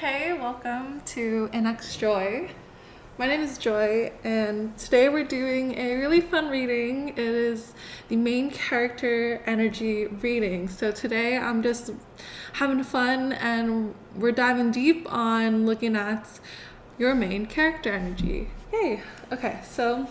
Hey, welcome to NX Joy. My name is Joy, and today we're doing a really fun reading. It is the main character energy reading. So today I'm just having fun, and we're diving deep on looking at your main character energy. Yay! Okay, so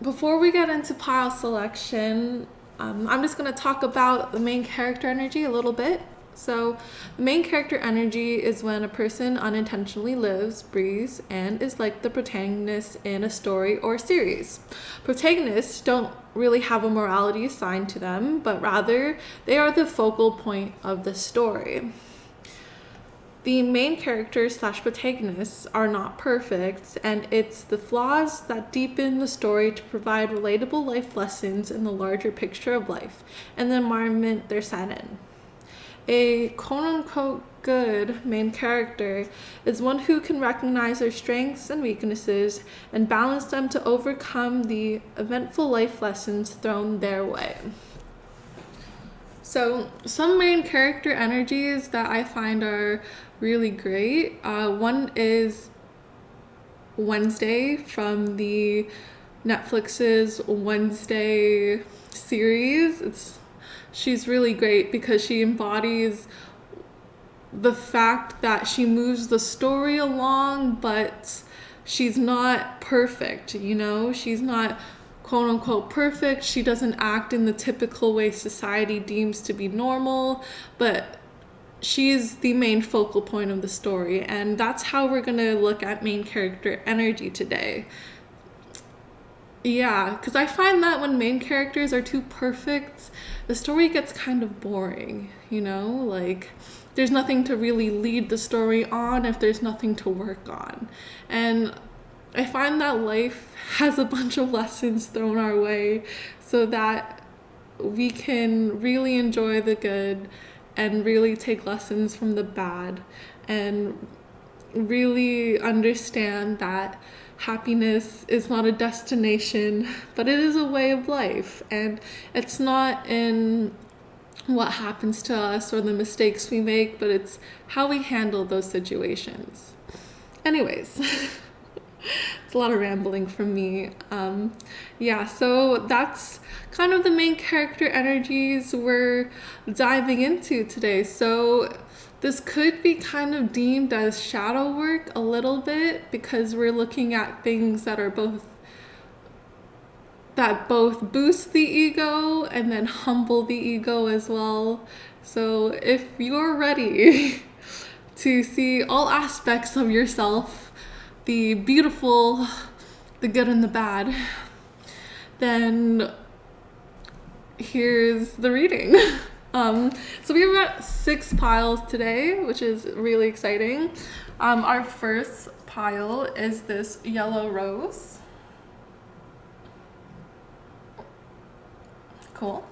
before we get into pile selection, I'm just going to talk about the main character energy a little bit. So, the main character energy is when a person unintentionally lives, breathes, and is like the protagonist in a story or series. Protagonists don't really have a morality assigned to them, but rather they are the focal point of the story. The main characters / protagonists are not perfect, and it's the flaws that deepen the story to provide relatable life lessons in the larger picture of life and the environment they're set in. A quote-unquote good main character is one who can recognize their strengths and weaknesses and balance them to overcome the eventful life lessons thrown their way. So, some main character energies that I find are really great. One is Wednesday from the Netflix's Wednesday series. She's really great because she embodies the fact that she moves the story along, but she's not perfect, She's not quote unquote perfect. She doesn't act in the typical way society deems to be normal, but she is the main focal point of the story, and that's how we're going to look at main character energy today. Yeah, because I find that when main characters are too perfect, the story gets kind of boring, Like, there's nothing to really lead the story on if there's nothing to work on. And I find that life has a bunch of lessons thrown our way so that we can really enjoy the good and really take lessons from the bad and really understand that happiness is not a destination, but it is a way of life. And it's not in what happens to us or the mistakes we make, but it's how we handle those situations. Anyways, it's a lot of rambling from me. So that's kind of the main character energies we're diving into today. So this could be kind of deemed as shadow work a little bit because we're looking at things that are both boost the ego and then humble the ego as well. So if you're ready to see all aspects of yourself, the beautiful, the good and the bad, then here's the reading. So we have got 6 piles today, which is really exciting. Our first pile is this yellow rose. Cool.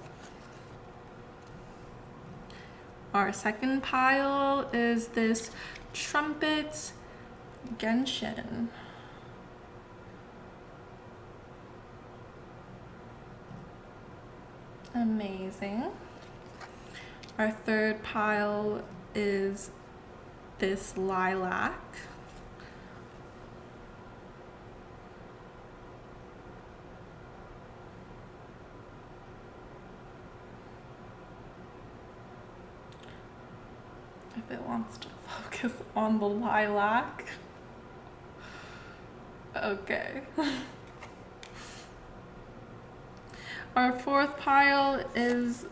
Our second pile is this trumpet gentian. Amazing. Our third pile is this lilac. If it wants to focus on the lilac. Okay. Our fourth pile is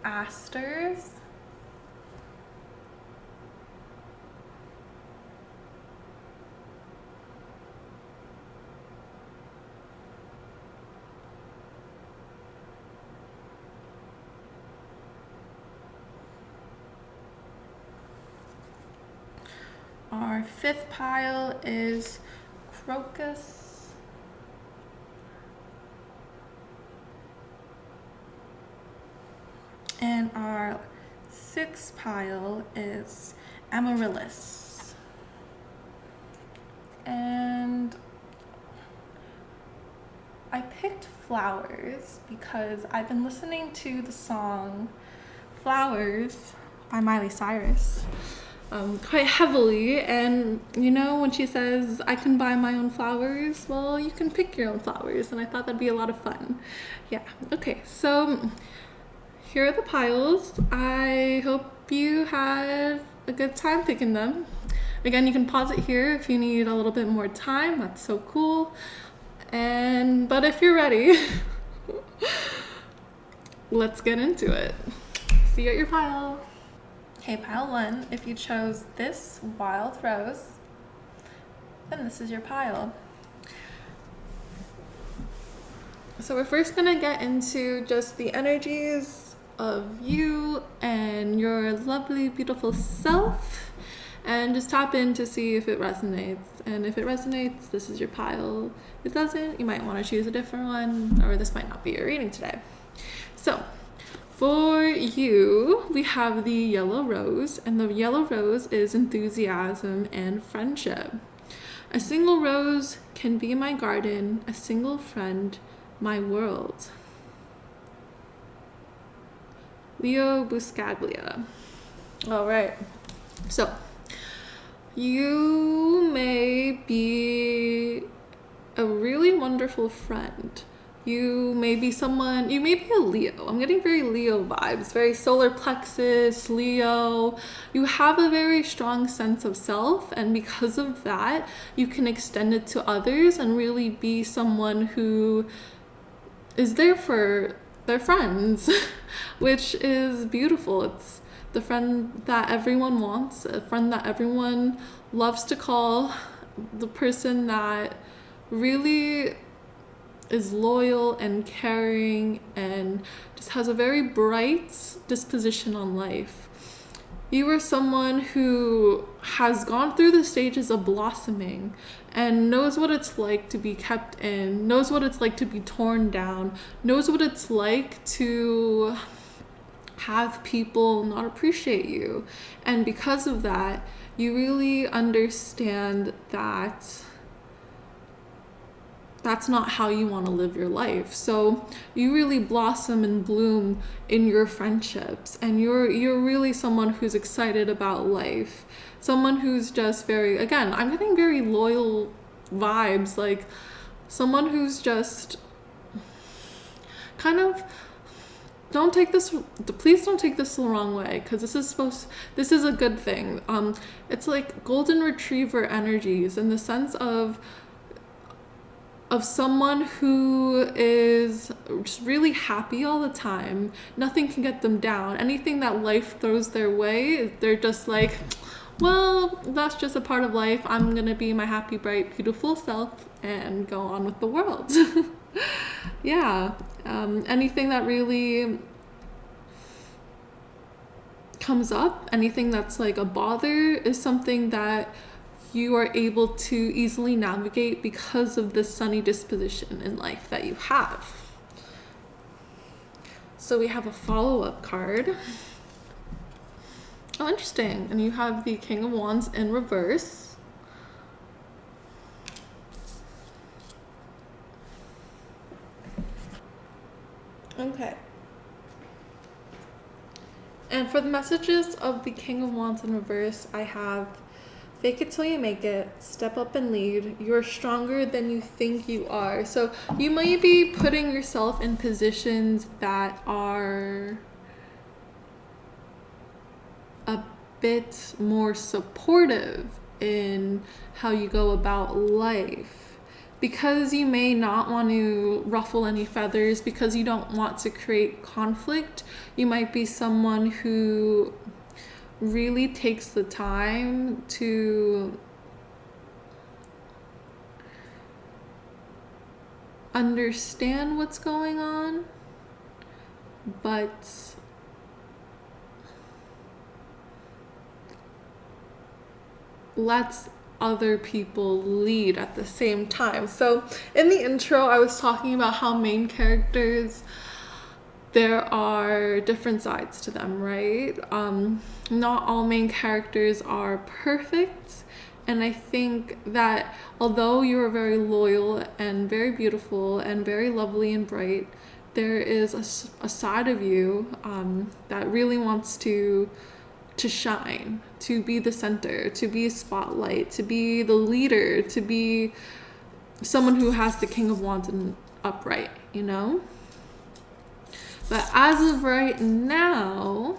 asters. Our fifth pile is crocus. And our sixth pile is amaryllis. And I picked flowers because I've been listening to the song Flowers by Miley Cyrus quite heavily. And you know, when she says, I can buy my own flowers, well, you can pick your own flowers. And I thought that'd be a lot of fun. Yeah, okay, so here are the piles. I hope you had a good time picking them. Again, you can pause it here if you need a little bit more time. That's so cool. But if you're ready, let's get into it. See you at your pile. Okay, pile 1. If you chose this wild rose, then this is your pile. So we're first gonna get into just the energies of you and your lovely, beautiful self, and just tap in to see if it resonates. And if it resonates, this is your pile. If it doesn't, you might want to choose a different one, or this might not be your reading today. So for you, we have the yellow rose, and the yellow rose is enthusiasm and friendship. A single rose can be my garden, a single friend, my world. Leo Buscaglia. All right. So you may be a really wonderful friend. You may be a Leo. I'm getting very Leo vibes, very solar plexus, Leo. You have a very strong sense of self, and because of that, you can extend it to others and really be someone who is there for their friends, which is beautiful. It's the friend that everyone wants, a friend that everyone loves to call, the person that really is loyal and caring and just has a very bright disposition on life. You are someone who has gone through the stages of blossoming and knows what it's like to be kept in, knows what it's like to be torn down, knows what it's like to have people not appreciate you. And because of that, you really understand that that's not how you want to live your life. So you really blossom and bloom in your friendships, and you're really someone who's excited about life, someone who's just very, again, I'm getting very loyal vibes, like someone who's just kind of, please don't take this the wrong way, because this is a good thing. It's like golden retriever energies, in the sense of someone who is just really happy all the time. Nothing can get them down. Anything that life throws their way, they're just like, well, that's just a part of life. I'm gonna be my happy, bright, beautiful self and go on with the world. Yeah. Anything that really comes up, anything that's like a bother, is something that you are able to easily navigate because of the sunny disposition in life that you have. So we have a follow-up card. Oh, interesting. And you have the King of Wands in reverse. Okay. And for the messages of the King of Wands in reverse, I have: fake it till you make it, step up and lead, you're stronger than you think you are. So you might be putting yourself in positions that are a bit more supportive in how you go about life, because you may not want to ruffle any feathers, because you don't want to create conflict. You might be someone who really takes the time to understand what's going on, but lets other people lead at the same time. So in the intro, I was talking about how main characters, there are different sides to them, right? Not all main characters are perfect. And I think that although you're very loyal and very beautiful and very lovely and bright, there is a side of you that really wants to to shine, to be the center, to be a spotlight, to be the leader, to be someone who has the King of Wands and upright, you know? But as of right now,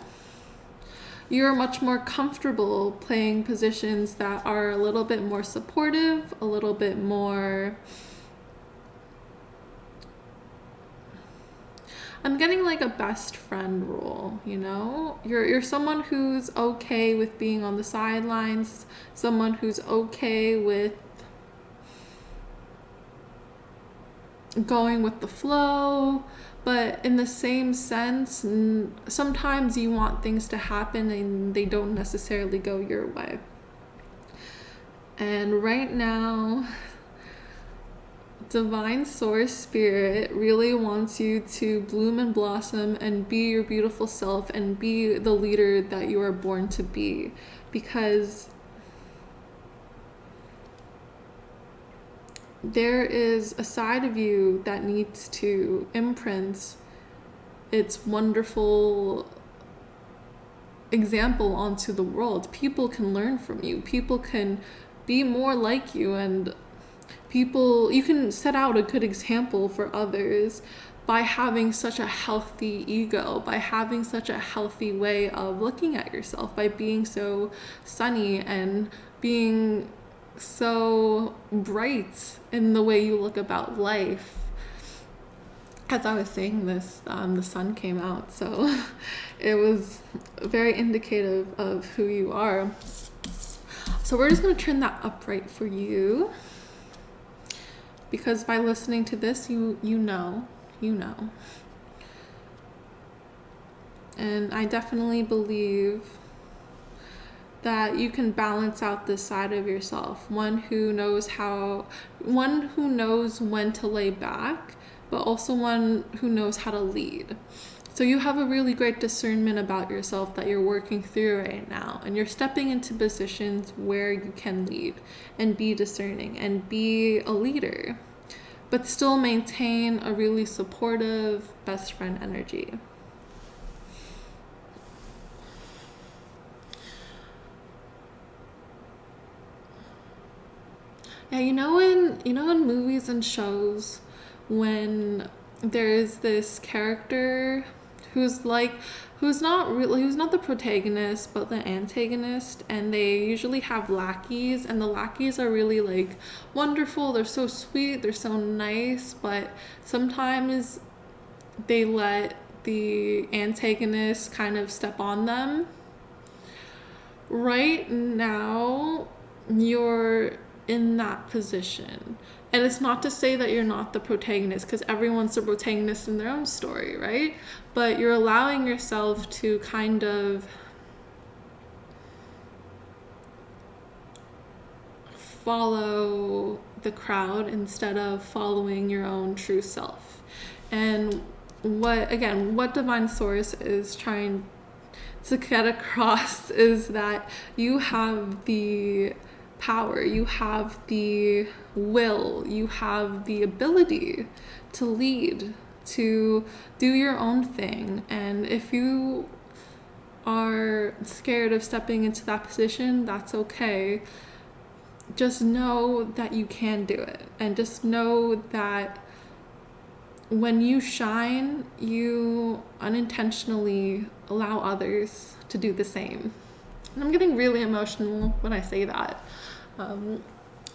you're much more comfortable playing positions that are a little bit more supportive, a little bit more... I'm getting like a best friend role, you know? You're someone who's okay with being on the sidelines, someone who's okay with going with the flow, but in the same sense, sometimes you want things to happen and they don't necessarily go your way. And right now, Divine Source Spirit really wants you to bloom and blossom and be your beautiful self and be the leader that you are born to be, because there is a side of you that needs to imprint its wonderful example onto the world. People can learn from you. People can be more like you, and you can set out a good example for others by having such a healthy ego, by having such a healthy way of looking at yourself, by being so sunny and being so bright in the way you look about life. As I was saying this, the sun came out, so it was very indicative of who you are. So we're just going to turn that upright for you, because by listening to this, you know. And I definitely believe that you can balance out this side of yourself, one who knows when to lay back, but also one who knows how to lead. So you have a really great discernment about yourself that you're working through right now, and you're stepping into positions where you can lead and be discerning and be a leader, but still maintain a really supportive best friend energy. Yeah, you know in movies and shows, when there's this character who's not the protagonist but the antagonist, and they usually have lackeys, and the lackeys are really like wonderful, they're so sweet, they're so nice, but sometimes they let the antagonist kind of step on them. Right now, you're in that position. And it's not to say that you're not the protagonist, because everyone's the protagonist in their own story, right? But you're allowing yourself to kind of follow the crowd instead of following your own true self. And what Divine Source is trying to get across is that you have the power, you have the will, you have the ability to lead, to do your own thing. And if you are scared of stepping into that position, that's okay. Just know that you can do it, and just know that when you shine, you unintentionally allow others to do the same. And I'm getting really emotional when I say that,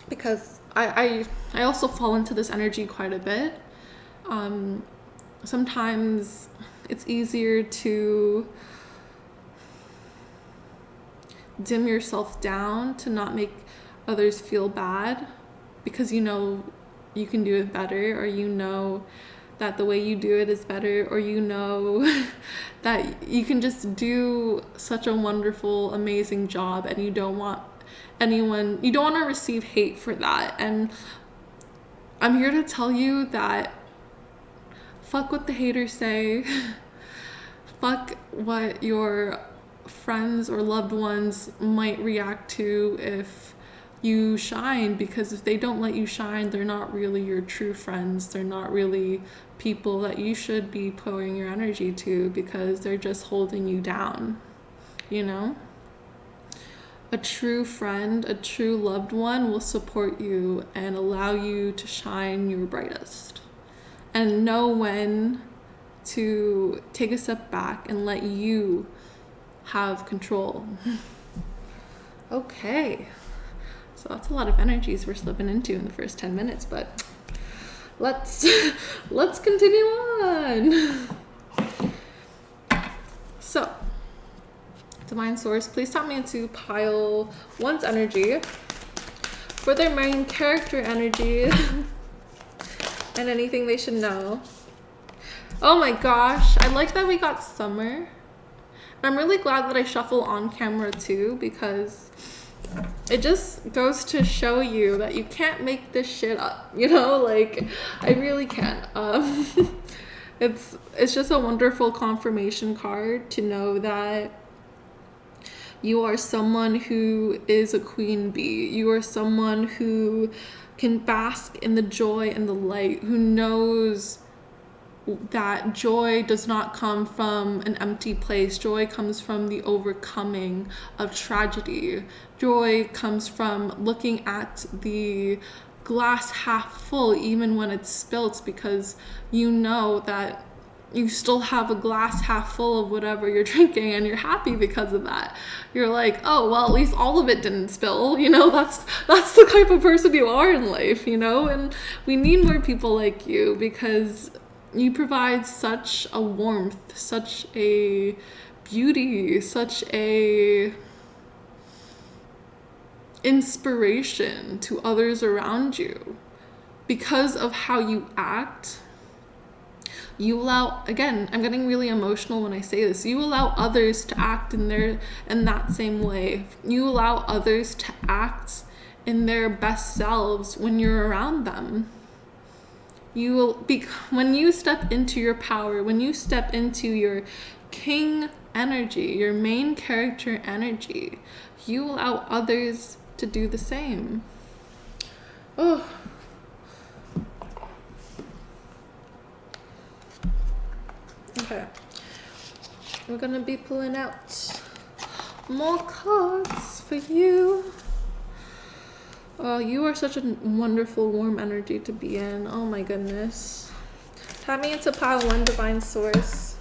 because I also fall into this energy quite a bit. Sometimes it's easier to dim yourself down to not make others feel bad, because you know you can do it better, or you know that the way you do it is better, or you know that you can just do such a wonderful, amazing job, and you don't want to receive hate for that. And I'm here to tell you that fuck what the haters say. Fuck what your friends or loved ones might react to if you shine, because if they don't let you shine, they're not really your true friends. They're not really people that you should be pouring your energy to, because they're just holding you down, you know? a true friend, a true loved one will support you and allow you to shine your brightest and know when to take a step back and let you have control. Okay, so that's a lot of energies we're slipping into in the first 10 minutes, but let's continue on. So, Divine Source, please tap me into pile 1's energy for their main character energy and anything they should know. Oh my gosh, I like that we got summer. I'm really glad that I shuffle on camera too, because it just goes to show you that you can't make this shit up, you know? Like, I really can't. It's just a wonderful confirmation card to know that you are someone who is a queen bee. You are someone who can bask in the joy and the light, who knows that joy does not come from an empty place. Joy comes from the overcoming of tragedy. Joy comes from looking at the glass half full even when it's spilt, because you know that you still have a glass half full of whatever you're drinking and you're happy because of that. You're like, oh, well, at least all of it didn't spill, you know? That's the type of person you are in life, you know? And we need more people like you, because you provide such a warmth, such a beauty, such a inspiration to others around you. Because of how you act, you allow, again, I'm getting really emotional when I say this, you allow others to act in that same way. You allow others to act in their best selves when you're around them. You will be, when you step into your power, when you step into your king energy, your main character energy, you allow others to do the same. Oh. Okay. We're gonna be pulling out more cards for you. Oh, you are such a wonderful, warm energy to be in. Oh my goodness. Tap me into pile 1, Divine Source.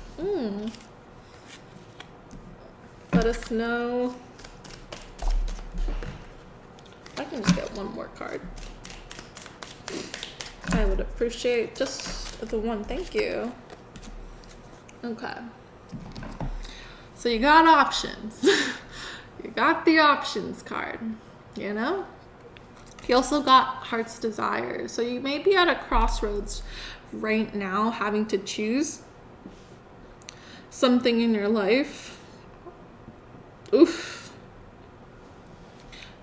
Let us know. I can just get one more card. I would appreciate just the one. Thank you. Okay. So you got options. You got the options card, you know? You also got Heart's Desire. So you may be at a crossroads right now, having to choose something in your life. Oof.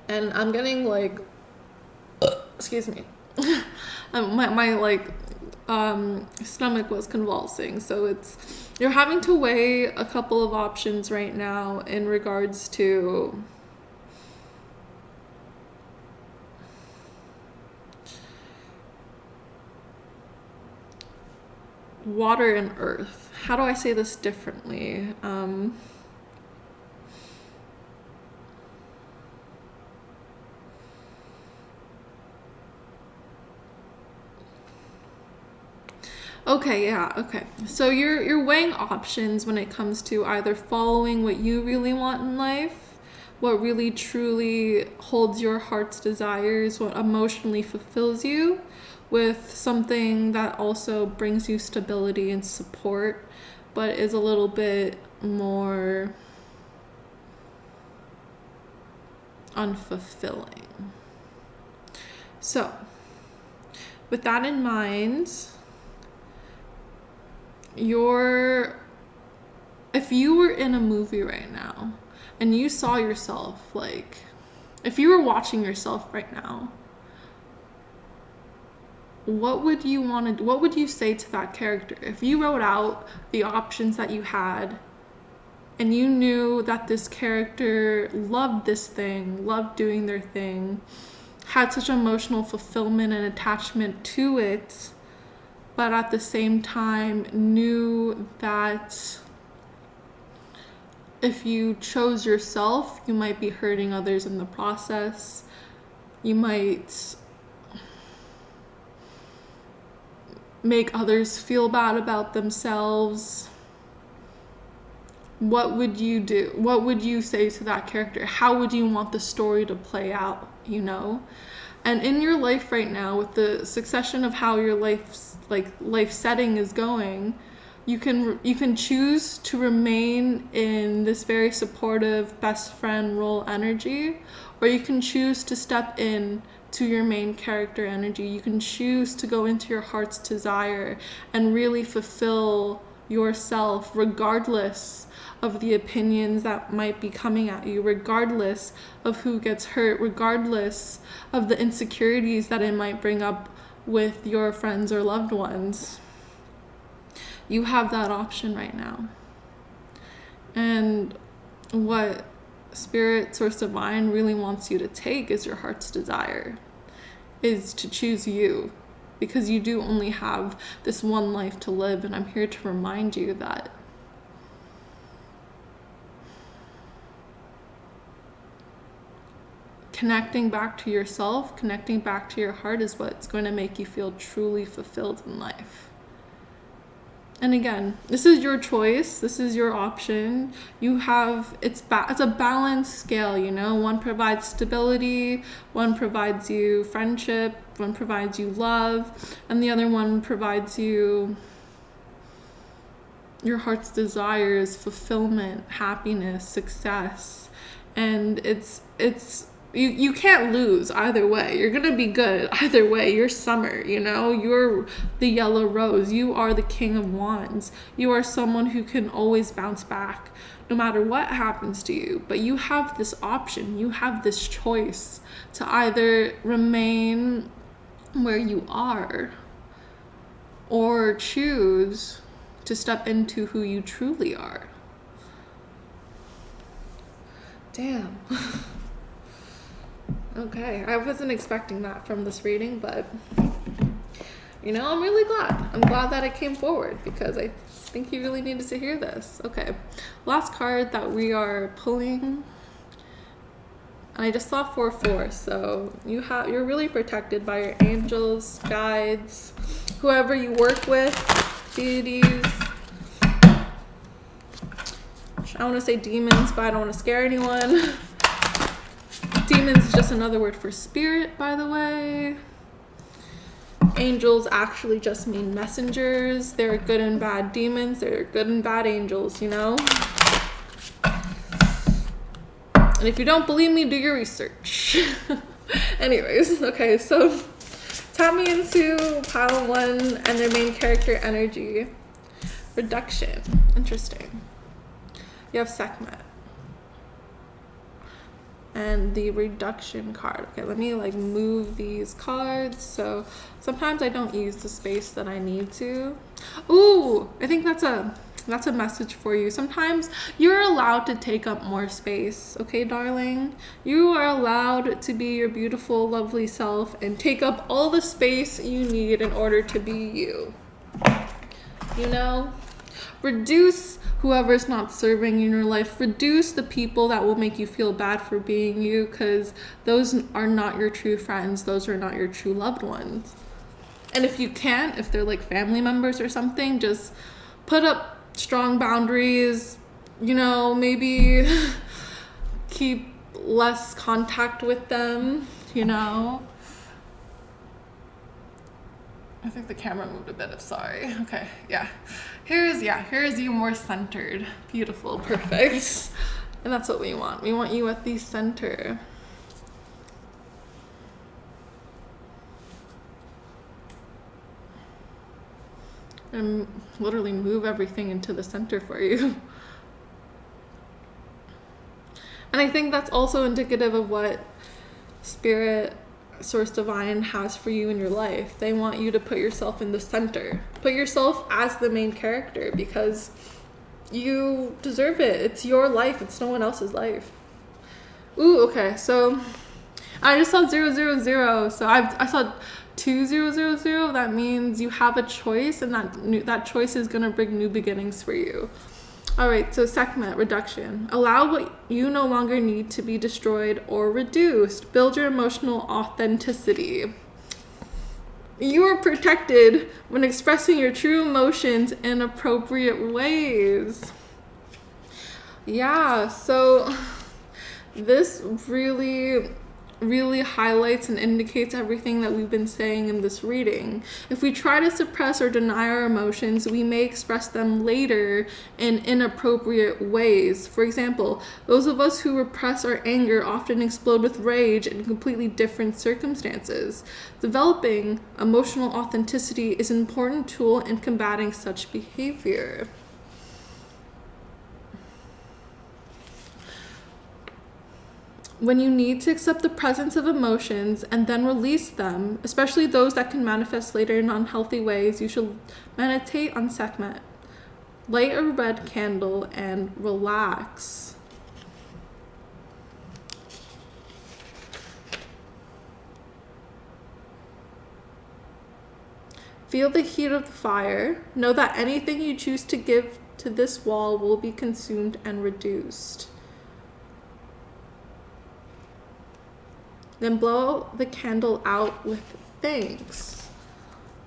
And I'm getting like, excuse me. my stomach was convulsing. So you're having to weigh a couple of options right now in regards to water and earth. How do I say this differently? Okay, yeah, okay. So you're weighing options when it comes to either following what you really want in life, what really truly holds your heart's desires, what emotionally fulfills you, with something that also brings you stability and support, but is a little bit more unfulfilling. So, with that in mind, if you were in a movie right now and you saw yourself, like, if you were watching yourself right now, what would you say to that character? If you wrote out the options that you had and you knew that this character loved this thing, loved doing their thing, had such emotional fulfillment and attachment to it, but at the same time knew that if you chose yourself, you might be hurting others in the process. You might make others feel bad about themselves. What would you do? What would you say to that character? How would you want the story to play out, you know? And in your life right now, with the succession of how your life setting is going, you can choose to remain in this very supportive best friend role energy, or you can choose to step in to your main character energy. You can choose to go into your heart's desire and really fulfill yourself, regardless of the opinions that might be coming at you, regardless of who gets hurt, regardless of the insecurities that it might bring up with your friends or loved ones. You have that option right now. And what Spirit, Source Divine really wants you to take is your heart's desire, is to choose you, because you do only have this one life to live. And I'm here to remind you that connecting back to yourself, connecting back to your heart is what's going to make you feel truly fulfilled in life. And again, this is your choice. This is your option. You have, it's a balanced scale, you know. One provides stability, one provides you friendship, one provides you love, and the other one provides you your heart's desires, fulfillment, happiness, success. And you can't lose either way. You're gonna be good either way. You're Summer, you know. You're the yellow rose. You are the King of Wands. You are someone who can always bounce back no matter what happens to you. But you have this option. You have this choice to either remain where you are or choose to step into who you truly are. Damn. Okay, I wasn't expecting that from this reading, but you know, I'm really glad. I'm glad that it came forward, because I think you really needed to hear this. Okay, last card that we are pulling, and I just saw 4-4, so you're really protected by your angels, guides, whoever you work with, deities. I want to say demons, but I don't want to scare anyone. Demons is just another word for spirit, by the way. Angels actually just mean messengers. There are good and bad demons. There are good and bad angels, you know? And if you don't believe me, do your research. Anyways, okay, so tap me into pile 1 and their main character energy. Reduction. Interesting. You have Sekhmet. And the reduction card. Okay, let me move these cards. So sometimes I don't use the space that I need to. Ooh, I think that's a message for you. Sometimes you're allowed to take up more space, okay, darling? You are allowed to be your beautiful, lovely self and take up all the space you need in order to be you. You know? Reduce whoever's not serving in your life. Reduce the people that will make you feel bad for being you, because those are not your true friends. Those are not your true loved ones. And if you can't, if they're family members or something, just put up strong boundaries, you know, maybe keep less contact with them, you know. I think the camera moved a bit. Sorry. Okay. Yeah. Here's you more centered. Beautiful. Perfect. And that's what we want. We want you at the center. And literally move everything into the center for you. And I think that's also indicative of what Spirit, Source Divine has for you in your life. They want you to put yourself in the center. Put yourself as the main character, because you deserve it. It's your life. It's no one else's life. Ooh, okay. So I just saw 000. So I saw 2000. That means you have a choice, and that choice is going to bring new beginnings for you. All right, so segment reduction. Allow what you no longer need to be destroyed or reduced. Build your emotional authenticity. You are protected when expressing your true emotions in appropriate ways. Yeah, so this really highlights and indicates everything that we've been saying in this reading. If we try to suppress or deny our emotions, we may express them later in inappropriate ways. For example, those of us who repress our anger often explode with rage in completely different circumstances. Developing emotional authenticity is an important tool in combating such behavior. When you need to accept the presence of emotions and then release them, especially those that can manifest later in unhealthy ways, you should meditate on Sekhmet. Light a red candle and relax. Feel the heat of the fire. Know that anything you choose to give to this wall will be consumed and reduced. Then blow the candle out with thanks.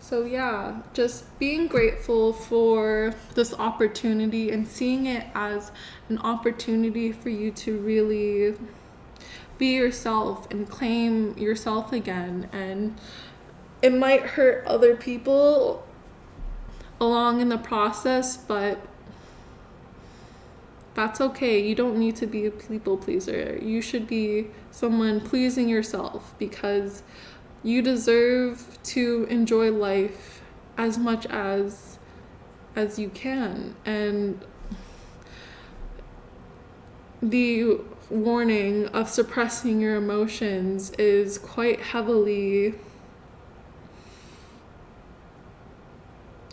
So yeah, just being grateful for this opportunity and seeing it as an opportunity for you to really be yourself and claim yourself again. And it might hurt other people along in the process, but that's okay. You don't need to be a people pleaser. You should be someone pleasing yourself because you deserve to enjoy life as much as you can. And the warning of suppressing your emotions is quite heavily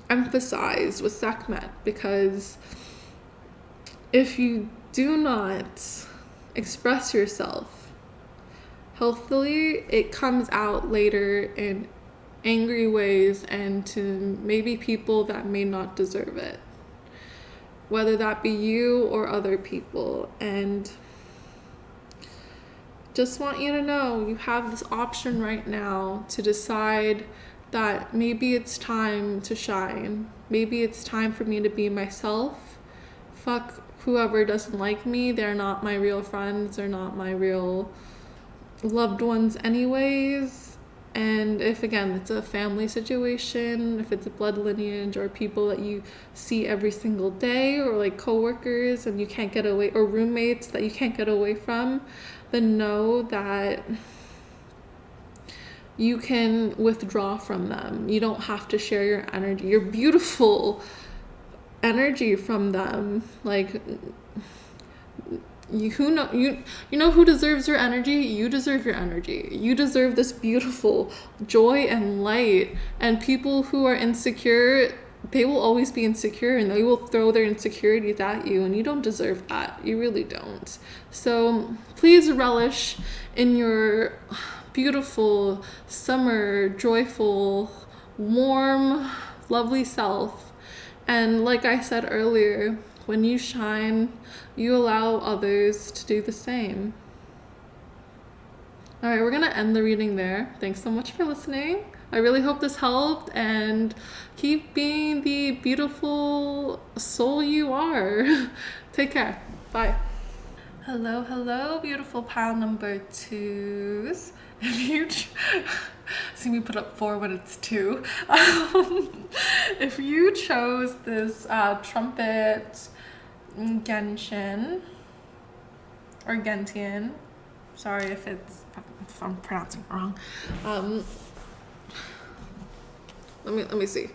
emphasized with Sekhmet, because if you do not express yourself healthily, it comes out later in angry ways and to maybe people that may not deserve it, whether that be you or other people. And just want you to know you have this option right now to decide that maybe it's time to shine. Maybe it's time for me to be myself. Fuck whoever doesn't like me. They're not my real friends. They're not my real loved ones anyways. And if, again, it's a family situation, if it's a blood lineage or people that you see every single day, or like coworkers and you can't get away, or roommates that you can't get away from, then know that you can withdraw from them. You don't have to share your energy, your beautiful energy from them. Like, you know who deserves your energy? You deserve your energy. You deserve this beautiful joy and light. And people who are insecure, they will always be insecure and they will throw their insecurities at you, and you don't deserve that. You really don't. So please relish in your beautiful, summer, joyful, warm, lovely self. And like I said earlier, when you shine, you allow others to do the same. All right, we're going to end the reading there. Thanks so much for listening. I really hope this helped, and keep being the beautiful soul you are. Take care. Bye. Hello, beautiful pile number 2s. If you see me put up 4 when it's 2. If you chose this trumpet Gentian or Gentian, sorry if I'm pronouncing it wrong. Let me see.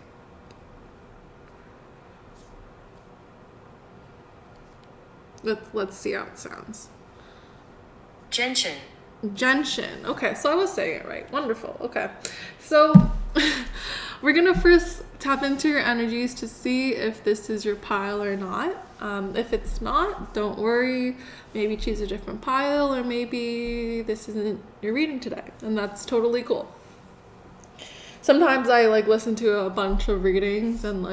Let's see how it sounds. Gentian. Okay, so I was saying it right. Wonderful. Okay, so we're gonna first tap into your energies to see if this is your pile or not. If it's not, don't worry. Maybe choose a different pile, or maybe this isn't your reading today, and that's totally cool. Sometimes I listen to a bunch of readings and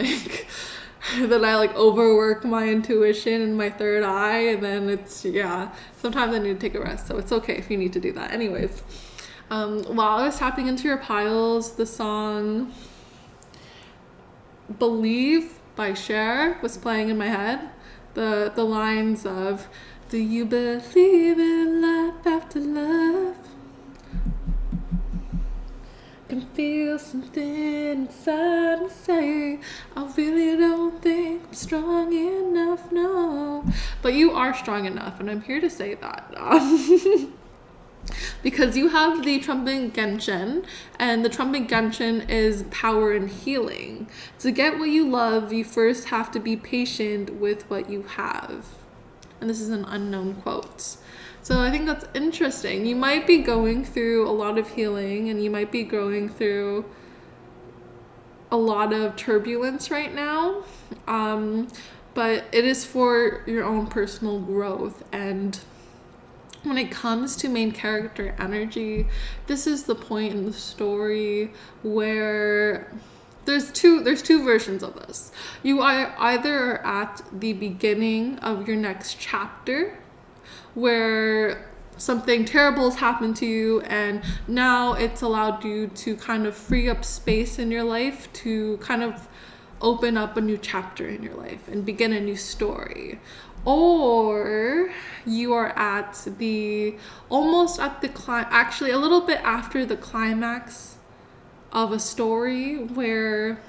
then I like overwork my intuition and my third eye, and then it's, yeah, sometimes I need to take a rest. So it's okay if you need to do that. Anyways, while I was tapping into your piles, the song Believe by Cher was playing in my head. The lines of, do you believe in life after love? Can feel something inside me say, I really don't think I'm strong enough, no. But you are strong enough, and I'm here to say that. Because you have the trumpet genshin, and the trumpet genshin is power and healing. To get what you love, you first have to be patient with what you have. And this is an unknown quote. So I think that's interesting. You might be going through a lot of healing, and you might be going through a lot of turbulence right now. But it is for your own personal growth. And when it comes to main character energy, this is the point in the story where there's two versions of this. You are either at the beginning of your next chapter, where something terrible has happened to you, and now it's allowed you to kind of free up space in your life to kind of open up a new chapter in your life and begin a new story. Or you are at the, almost at the actually a little bit after the climax of a story, where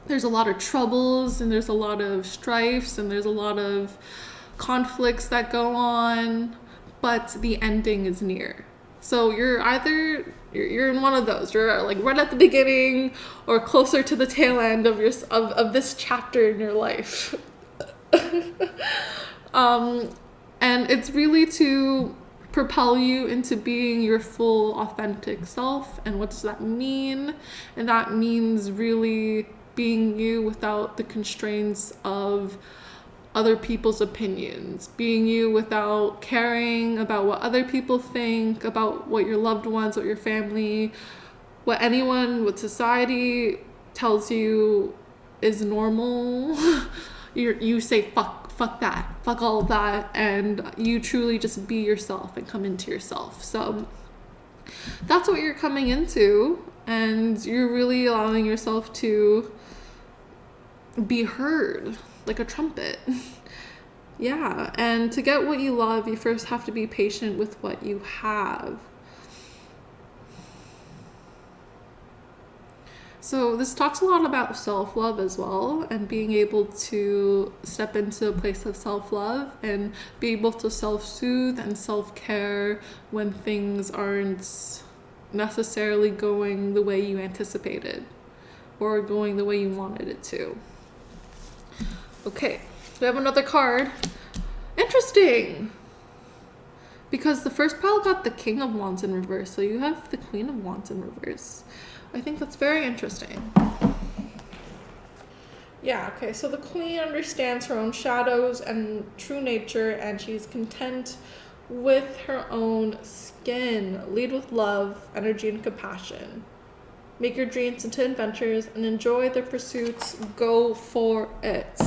there's a lot of troubles and there's a lot of strifes and there's a lot of conflicts that go on, but the ending is near. So you're either you're in one of those. You're like right at the beginning or closer to the tail end of of this chapter in your life. And it's really to propel you into being your full authentic self. And what does that mean? And that means really being you without the constraints of other people's opinions, being you without caring about what other people think, about what your loved ones, what your family, what anyone, what society tells you is normal. You say fuck that, fuck all of that, and you truly just be yourself and come into yourself. So that's what you're coming into, and you're really allowing yourself to be heard like a trumpet. Yeah, and to get what you love, you first have to be patient with what you have. So this talks a lot about self-love as well, and being able to step into a place of self-love and be able to self-soothe and self-care when things aren't necessarily going the way you anticipated or going the way you wanted it to. Okay, we have another card. Interesting! Because the first pile got the King of Wands in reverse, so you have the Queen of Wands in reverse. I think that's very interesting. Yeah, okay, so the Queen understands her own shadows and true nature, and she's content with her own skin. Lead with love, energy, and compassion. Make your dreams into adventures and enjoy the pursuits. Go for it.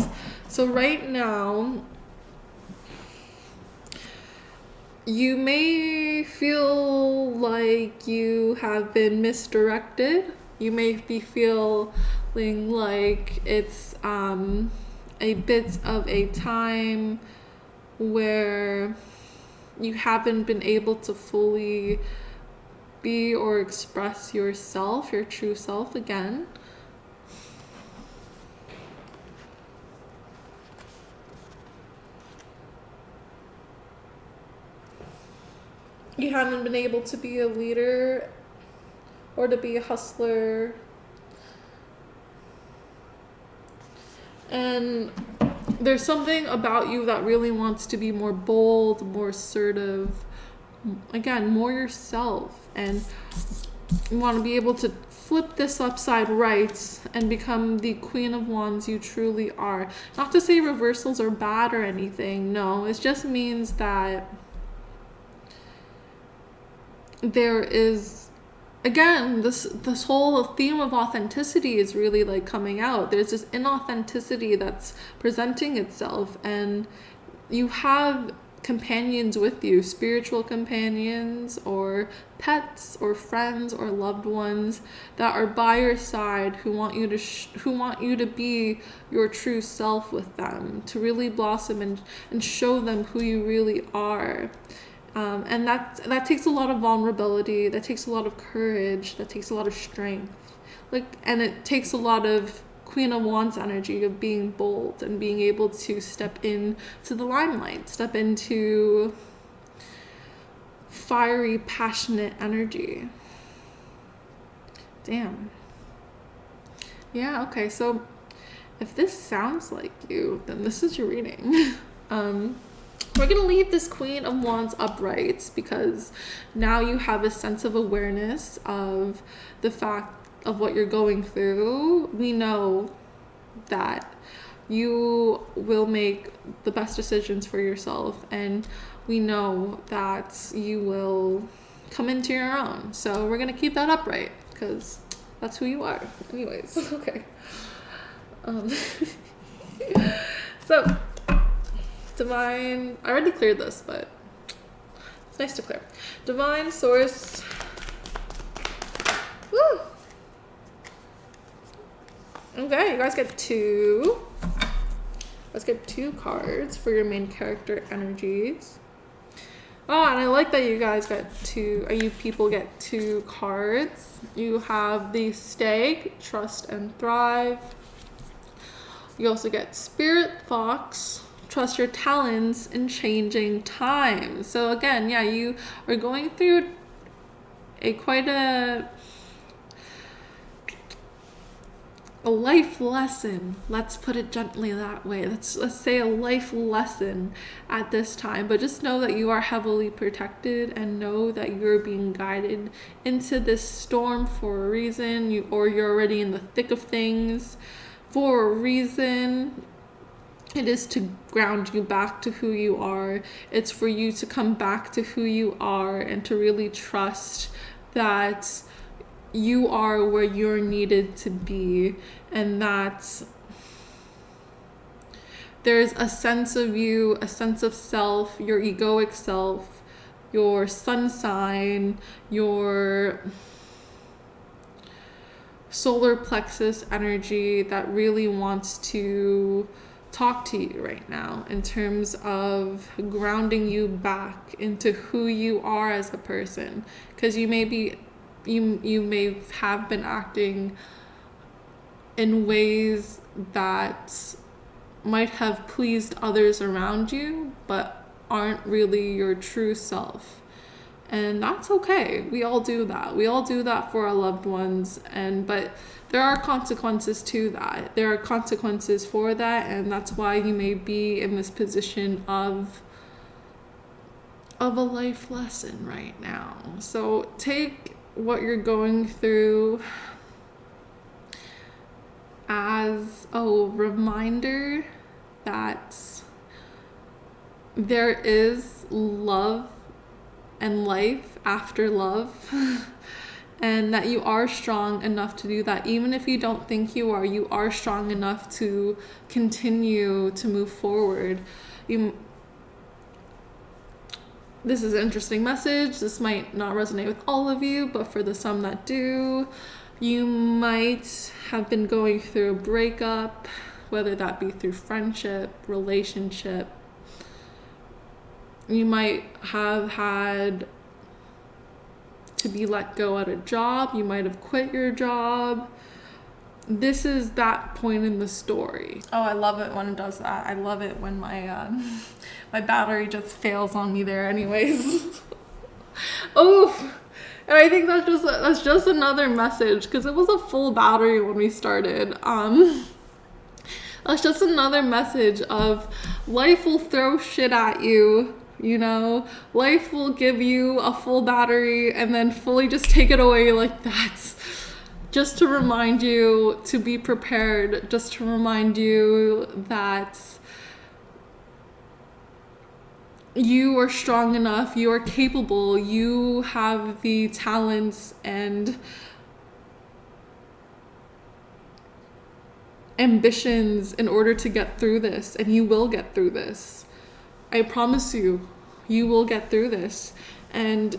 So right now, you may feel like you have been misdirected. You may be feeling like it's a bit of a time where you haven't been able to fully be or express yourself, your true self again. You haven't been able to be a leader or to be a hustler. And there's something about you that really wants to be more bold, more assertive, again, more yourself. And you want to be able to flip this upside right and become the Queen of Wands you truly are. Not to say reversals are bad or anything. No, it just means that there is, again, this whole theme of authenticity is really like coming out. There's this inauthenticity that's presenting itself, and you have companions with you, spiritual companions or pets or friends or loved ones that are by your side, who want you to who want you to be your true self with them, to really blossom and show them who you really are. And that takes a lot of vulnerability, that takes a lot of courage, that takes a lot of strength, and it takes a lot of Queen of Wands energy of being bold and being able to step into the limelight, step into fiery, passionate energy. Damn. Yeah, okay, so if this sounds like you, then this is your reading. We're going to leave this Queen of Wands upright because now you have a sense of awareness of the fact of what you're going through. We know that you will make the best decisions for yourself, and we know that you will come into your own. So we're going to keep that upright because that's who you are. Anyways, okay. So Divine, I already cleared this, but it's nice to clear. Divine Source. Woo! Okay, you guys get two. Let's get 2 cards for your main character energies. Oh, and I like that you guys get 2, or you people get 2 cards. You have the Stag, Trust and Thrive. You also get Spirit Fox, Trust your talents in changing times. So again, yeah, you are going through quite a life lesson. Let's put it gently that way. Let's say a life lesson at this time. But just know that you are heavily protected, and know that you're being guided into this storm for a reason. You're already in the thick of things for a reason. It is to ground you back to who you are. It's for you to come back to who you are and to really trust that you are where you're needed to be, and that there's a sense of you, a sense of self, your egoic self, your sun sign, your solar plexus energy that really wants to talk to you right now in terms of grounding you back into who you are as a person, because you may have been acting in ways that might have pleased others around you but aren't really your true self. And that's okay. We all do that. We all do that for our loved ones, but there are consequences to that. There are consequences for that, and that's why you may be in this position of a life lesson right now. So take what you're going through as a reminder that there is love and life after love, and that you are strong enough to do that. Even if you don't think you are strong enough to continue to move forward. This is an interesting message. This might not resonate with all of you, but for the some that do, you might have been going through a breakup, whether that be through friendship, relationship. You might have had to be let go at a job. You might have quit your job. This is that point in the story. Oh, I love it when it does that. I love it when my my battery just fails on me there anyways. Oh, and I think that's just another message, because it was a full battery when we started. That's just another message of life will throw shit at you. You know, life will give you a full battery and then fully just take it away like that. Just to remind you to be prepared. Just to remind you that you are strong enough, you are capable, you have the talents and ambitions in order to get through this, and you will get through this. I promise you, you will get through this. And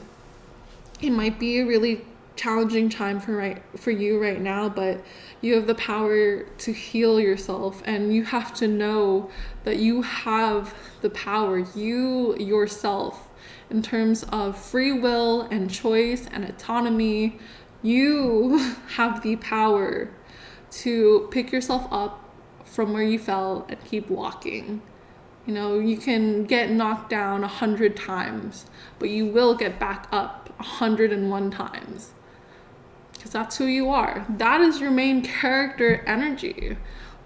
it might be a really challenging time for you right now, but you have the power to heal yourself, and you have to know that you have the power, you yourself, in terms of free will and choice and autonomy. You have the power to pick yourself up from where you fell and keep walking. You know, you can get knocked down 100 times, but you will get back up 101 times. Because that's who you are. That is your main character energy.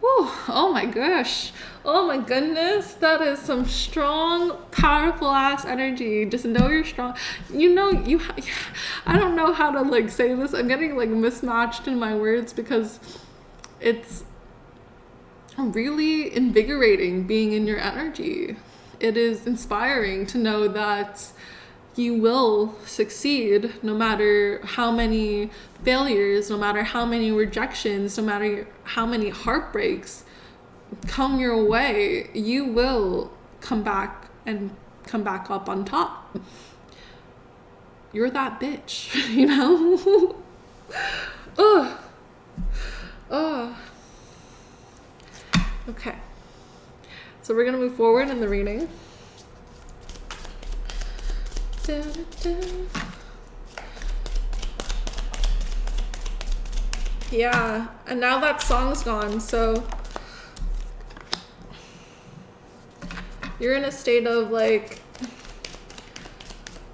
Whew, oh my gosh. Oh my goodness. That is some strong, powerful ass energy. Just know you're strong. You know, I don't know how to like say this. I'm getting like mismatched in my words because it's really invigorating being in your energy. It is inspiring to know that you will succeed no matter how many failures, no matter how many rejections, no matter how many heartbreaks come your way. You will come back up on top. You're that bitch, you know? Ugh. Ugh. Okay. So we're gonna move forward in the reading. Yeah, and now that song's gone, so you're in a state of like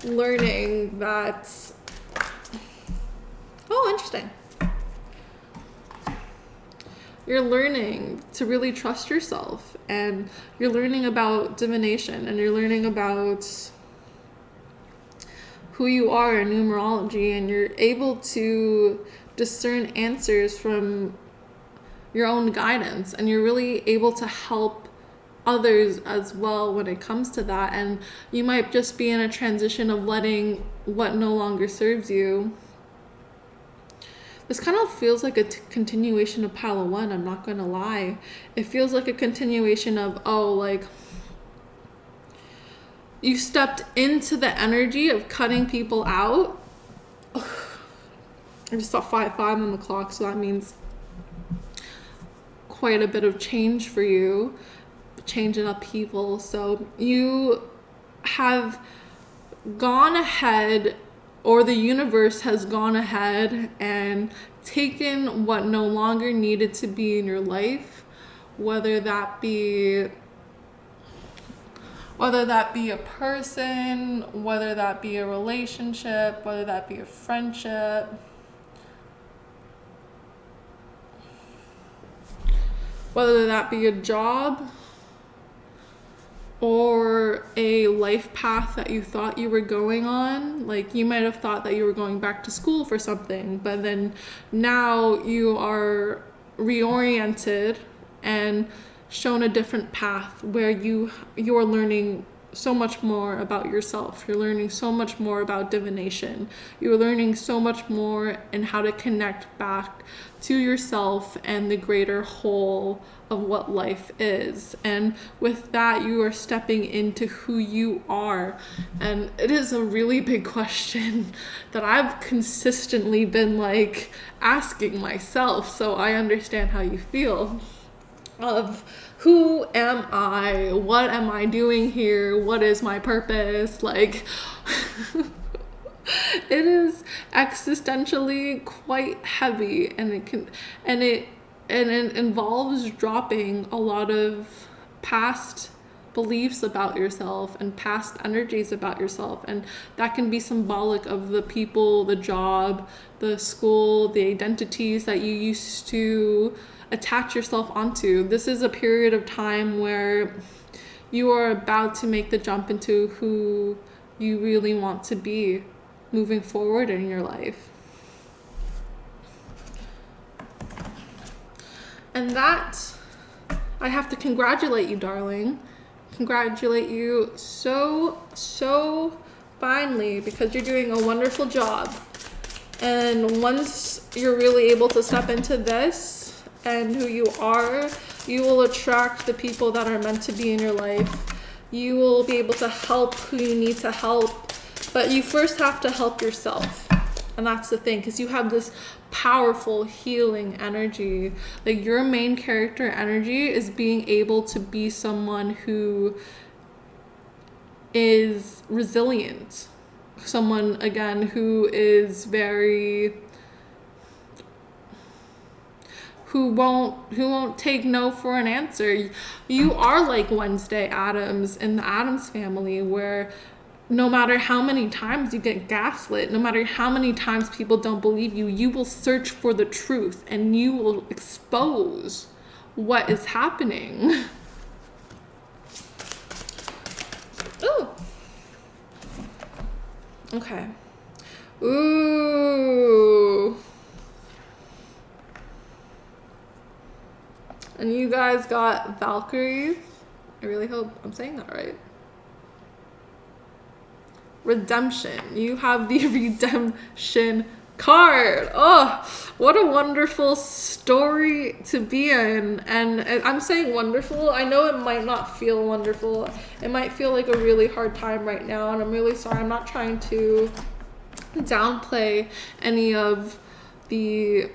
learning that. Oh, interesting. You're learning to really trust yourself, and you're learning about divination, and you're learning about who you are in numerology, and you're able to discern answers from your own guidance, and you're really able to help others as well when it comes to that. And you might just be in a transition of letting what no longer serves you. This kind of feels like a continuation of pile of one, I'm not gonna lie. It feels like a continuation of, like, you stepped into the energy of cutting people out. I just saw 5 on the clock, so that means quite a bit of change for you, change and upheaval. So you have gone ahead, or the universe has gone ahead and taken what no longer needed to be in your life, whether that be a person, whether that be a relationship, whether that be a friendship, whether that be a job or a life path that you thought you were going on. Like, you might have thought that you were going back to school for something, but then now you are reoriented and shown a different path where you're learning so much more about yourself. You're learning so much more about divination. You're learning so much more in how to connect back to yourself and the greater whole of what life is. And with that, you are stepping into who you are. And it is a really big question that I've consistently been like asking myself, so I understand how you feel. Of who am I? What am I doing here? What is my purpose? Like, it is existentially quite heavy, and it involves dropping a lot of past beliefs about yourself and past energies about yourself, and that can be symbolic of the people, the job, the school, the identities that you used to attach yourself onto. This is a period of time where you are about to make the jump into who you really want to be moving forward in your life. And that, I have to congratulate you, darling. congratulate you so finely, because you're doing a wonderful job. And once you're really able to step into this and who you are, you will attract the people that are meant to be in your life. You will be able to help who you need to help, but you first have to help yourself. And that's the thing, because you have this powerful healing energy. Like, your main character energy is being able to be someone who is resilient. Someone, again, who is very, who won't take no for an answer. You are like Wednesday Addams in the Addams Family, where no matter how many times you get gaslit, no matter how many times people don't believe you, you will search for the truth and you will expose what is happening. Ooh. Okay. Ooh. And you guys got Valkyries. I really hope I'm saying that right. Redemption. You have the redemption card. Oh, what a wonderful story to be in. And I'm saying wonderful. I know it might not feel wonderful. It might feel like a really hard time right now, and I'm really sorry. I'm not trying to downplay any of the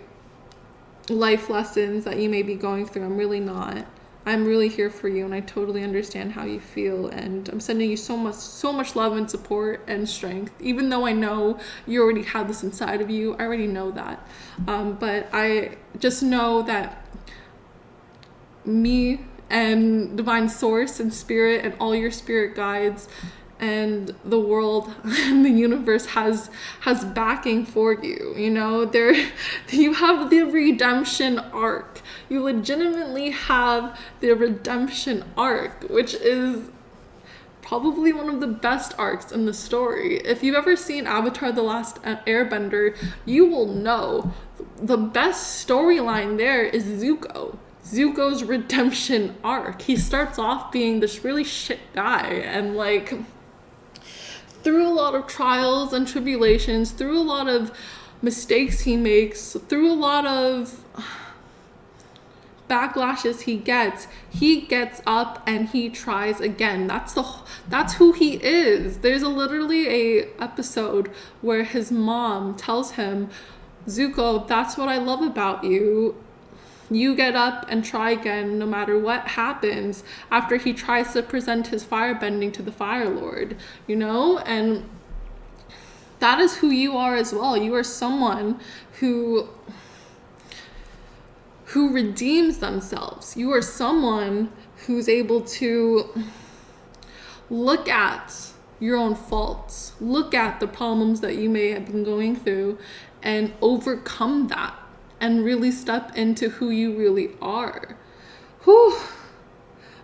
life lessons that you may be going through. I'm really not. I'm really here for you, and I totally understand how you feel, and I'm sending you so much love and support and strength. Even though I know you already have this inside of you, I already know that, but I just know that me and divine source and spirit and all your spirit guides and the world and the universe has backing for you. You know, you have the redemption arc. You legitimately have the redemption arc, which is probably one of the best arcs in the story. If you've ever seen Avatar: The Last Airbender, you will know the best storyline there is Zuko's redemption arc. He starts off being this really shit guy, and like, through a lot of trials and tribulations, through a lot of mistakes he makes, through a lot of backlashes he gets up and he tries again. That's who he is. There's literally a episode where his mom tells him, Zuko, that's what I love about you. You get up and try again no matter what happens, after he tries to present his firebending to the Fire Lord, you know? And that is who you are as well. You are someone who redeems themselves. You are someone who's able to look at your own faults, look at the problems that you may have been going through, and overcome that, and really step into who you really are. Whew.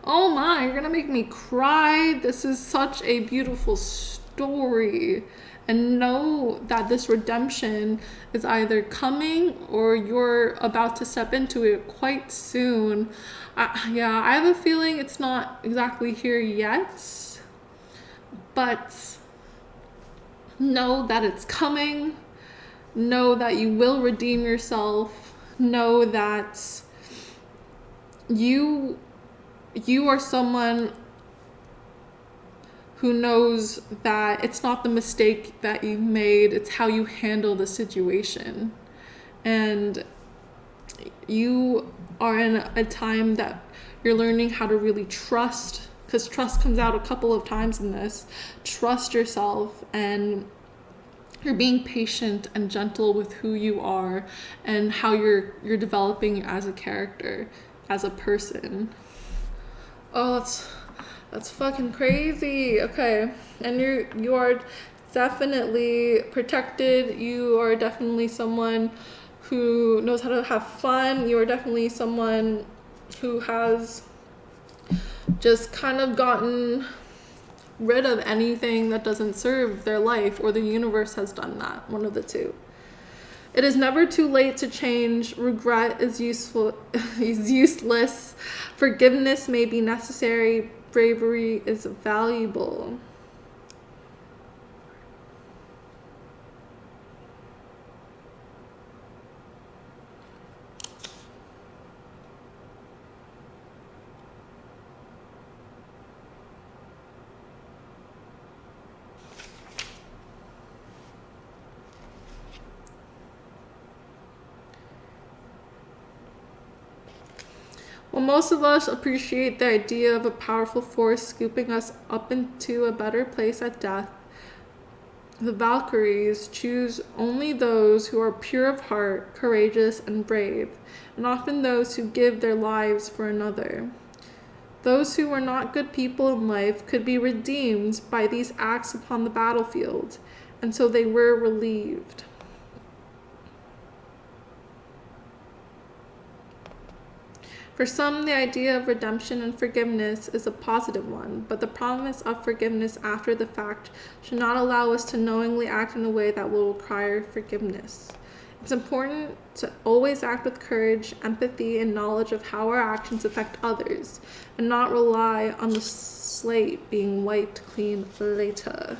Oh my, you're gonna make me cry. This is such a beautiful story. And know that this redemption is either coming or you're about to step into it quite soon. I have a feeling it's not exactly here yet, but know that it's coming. Know that you will redeem yourself. Know that you are someone who knows that it's not the mistake that you made, it's how you handle the situation. And you are in a time that you're learning how to really trust, because trust comes out a couple of times in this. Trust yourself, and you're being patient and gentle with who you are and how you're developing as a character, as a person. Oh, that's fucking crazy. Okay. And you are definitely protected. You are definitely someone who knows how to have fun. You are definitely someone who has just kind of gotten rid of anything that doesn't serve their life, or the universe has done that, one of the two. It is never too late to change. Regret is useless. Forgiveness may be necessary, bravery is valuable. While most of us appreciate the idea of a powerful force scooping us up into a better place at death, the Valkyries choose only those who are pure of heart, courageous, and brave, and often those who give their lives for another. Those who were not good people in life could be redeemed by these acts upon the battlefield, and so they were relieved. For some, the idea of redemption and forgiveness is a positive one, but the promise of forgiveness after the fact should not allow us to knowingly act in a way that will require forgiveness. It's important to always act with courage, empathy, and knowledge of how our actions affect others, and not rely on the slate being wiped clean later.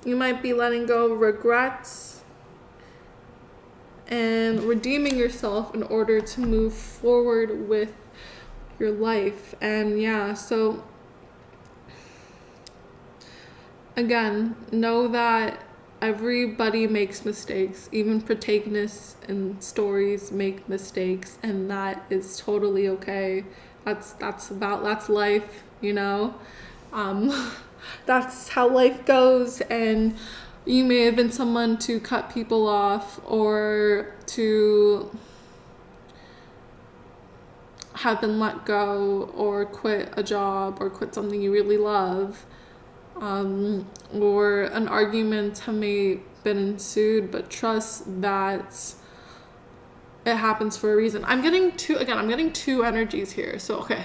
You might be letting go of regrets and redeeming yourself in order to move forward with your life. And yeah, so again, know that everybody makes mistakes. Even protagonists in stories make mistakes, and that is totally okay. That's life, you know. That's how life goes, and you may have been someone to cut people off or to have been let go or quit a job or quit something you really love, or an argument may have been ensued, but trust that it happens for a reason. I'm getting two energies here, so okay.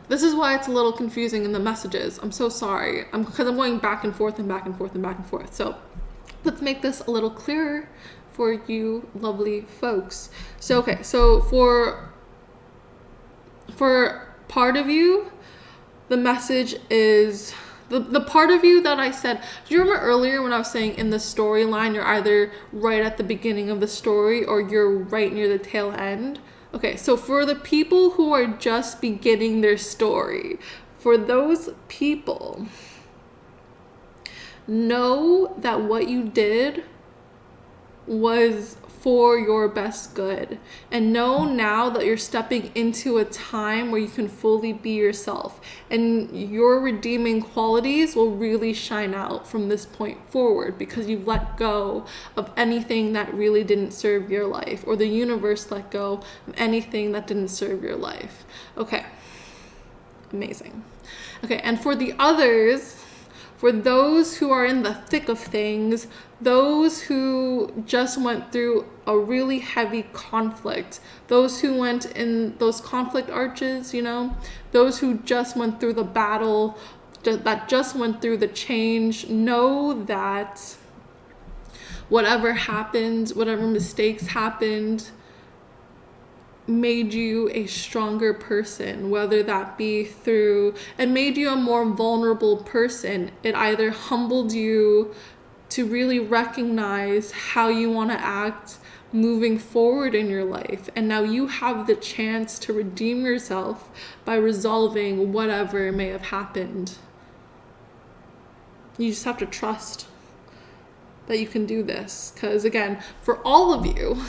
This is why it's a little confusing in the messages. I'm so sorry. Because I'm going back and forth and back and forth and back and forth. So let's make this a little clearer for you lovely folks. So okay, so for part of you, the message is the part of you that I said. Do you remember earlier when I was saying in the storyline, you're either right at the beginning of the story or you're right near the tail end? Okay, so for the people who are just beginning their story, for those people, know that what you did was for your best good. And know now that you're stepping into a time where you can fully be yourself. And your redeeming qualities will really shine out from this point forward because you've let go of anything that really didn't serve your life, or the universe let go of anything that didn't serve your life. Okay. Amazing. Okay, and for the others, for those who are in the thick of things, those who just went through a really heavy conflict, those who went in those conflict arches, you know, those who just went through the battle, that just went through the change, know that whatever happened, whatever mistakes happened, made you a stronger person, whether that be through, and made you a more vulnerable person. It either humbled you to really recognize how you want to act moving forward in your life, and now you have the chance to redeem yourself by resolving whatever may have happened. You just have to trust that you can do this, because again, for all of you,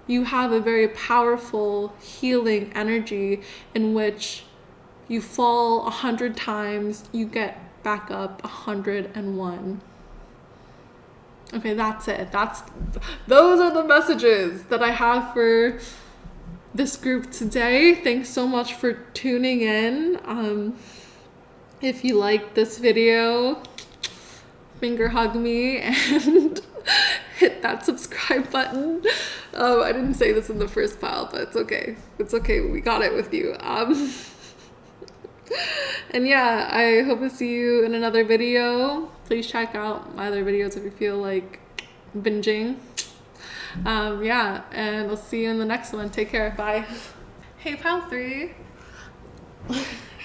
you have a very powerful healing energy in which you fall 100 times, you get back up 101. Okay, that's it. Those are the messages that I have for this group today. Thanks so much for tuning in. If you liked this video, finger hug me and hit that subscribe button. I didn't say this in the first pile, but it's okay. It's okay. We got it with you. And yeah, I hope to see you in another video. Please check out my other videos if you feel like binging. Yeah, and I'll see you in the next one. Take care. Bye. Hey, pal 3.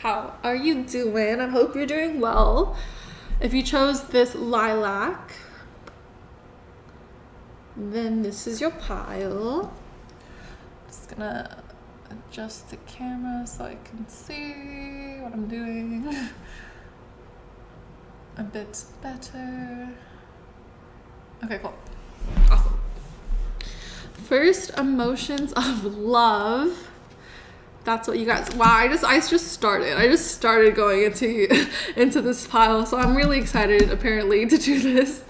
How are you doing? I hope you're doing well. If you chose this lilac, then this is your pile. Just gonna adjust the camera so I can see what I'm doing a bit better. Okay, cool. Awesome. First, emotions of love. That's what you guys. Wow, I just started going into this pile, so I'm really excited apparently to do this.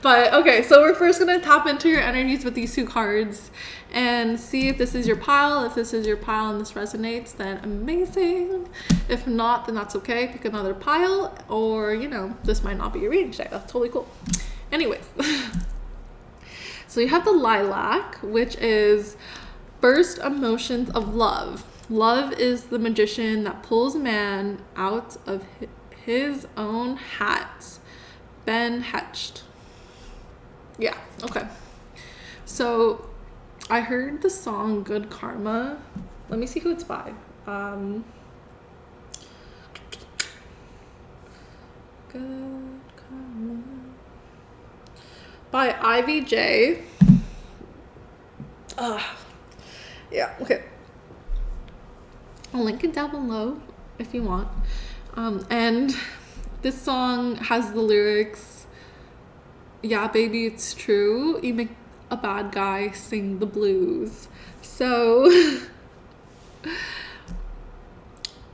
But okay, so we're first gonna tap into your energies with these 2 cards and see if this is your pile. If this is your pile and this resonates, then amazing. If not, then that's okay. Pick another pile, or this might not be your reading today. That's totally cool. Anyways, so you have the lilac, which is first emotions of love. Love is the magician that pulls man out of his own hat. Ben Hecht. Yeah, okay. So I heard the song Good Karma. Let me see who it's by. Good Karma. By IVJAY. Yeah, okay. I'll link it down below if you want. And this song has the lyrics, yeah, baby, it's true. You make a bad guy sing the blues. So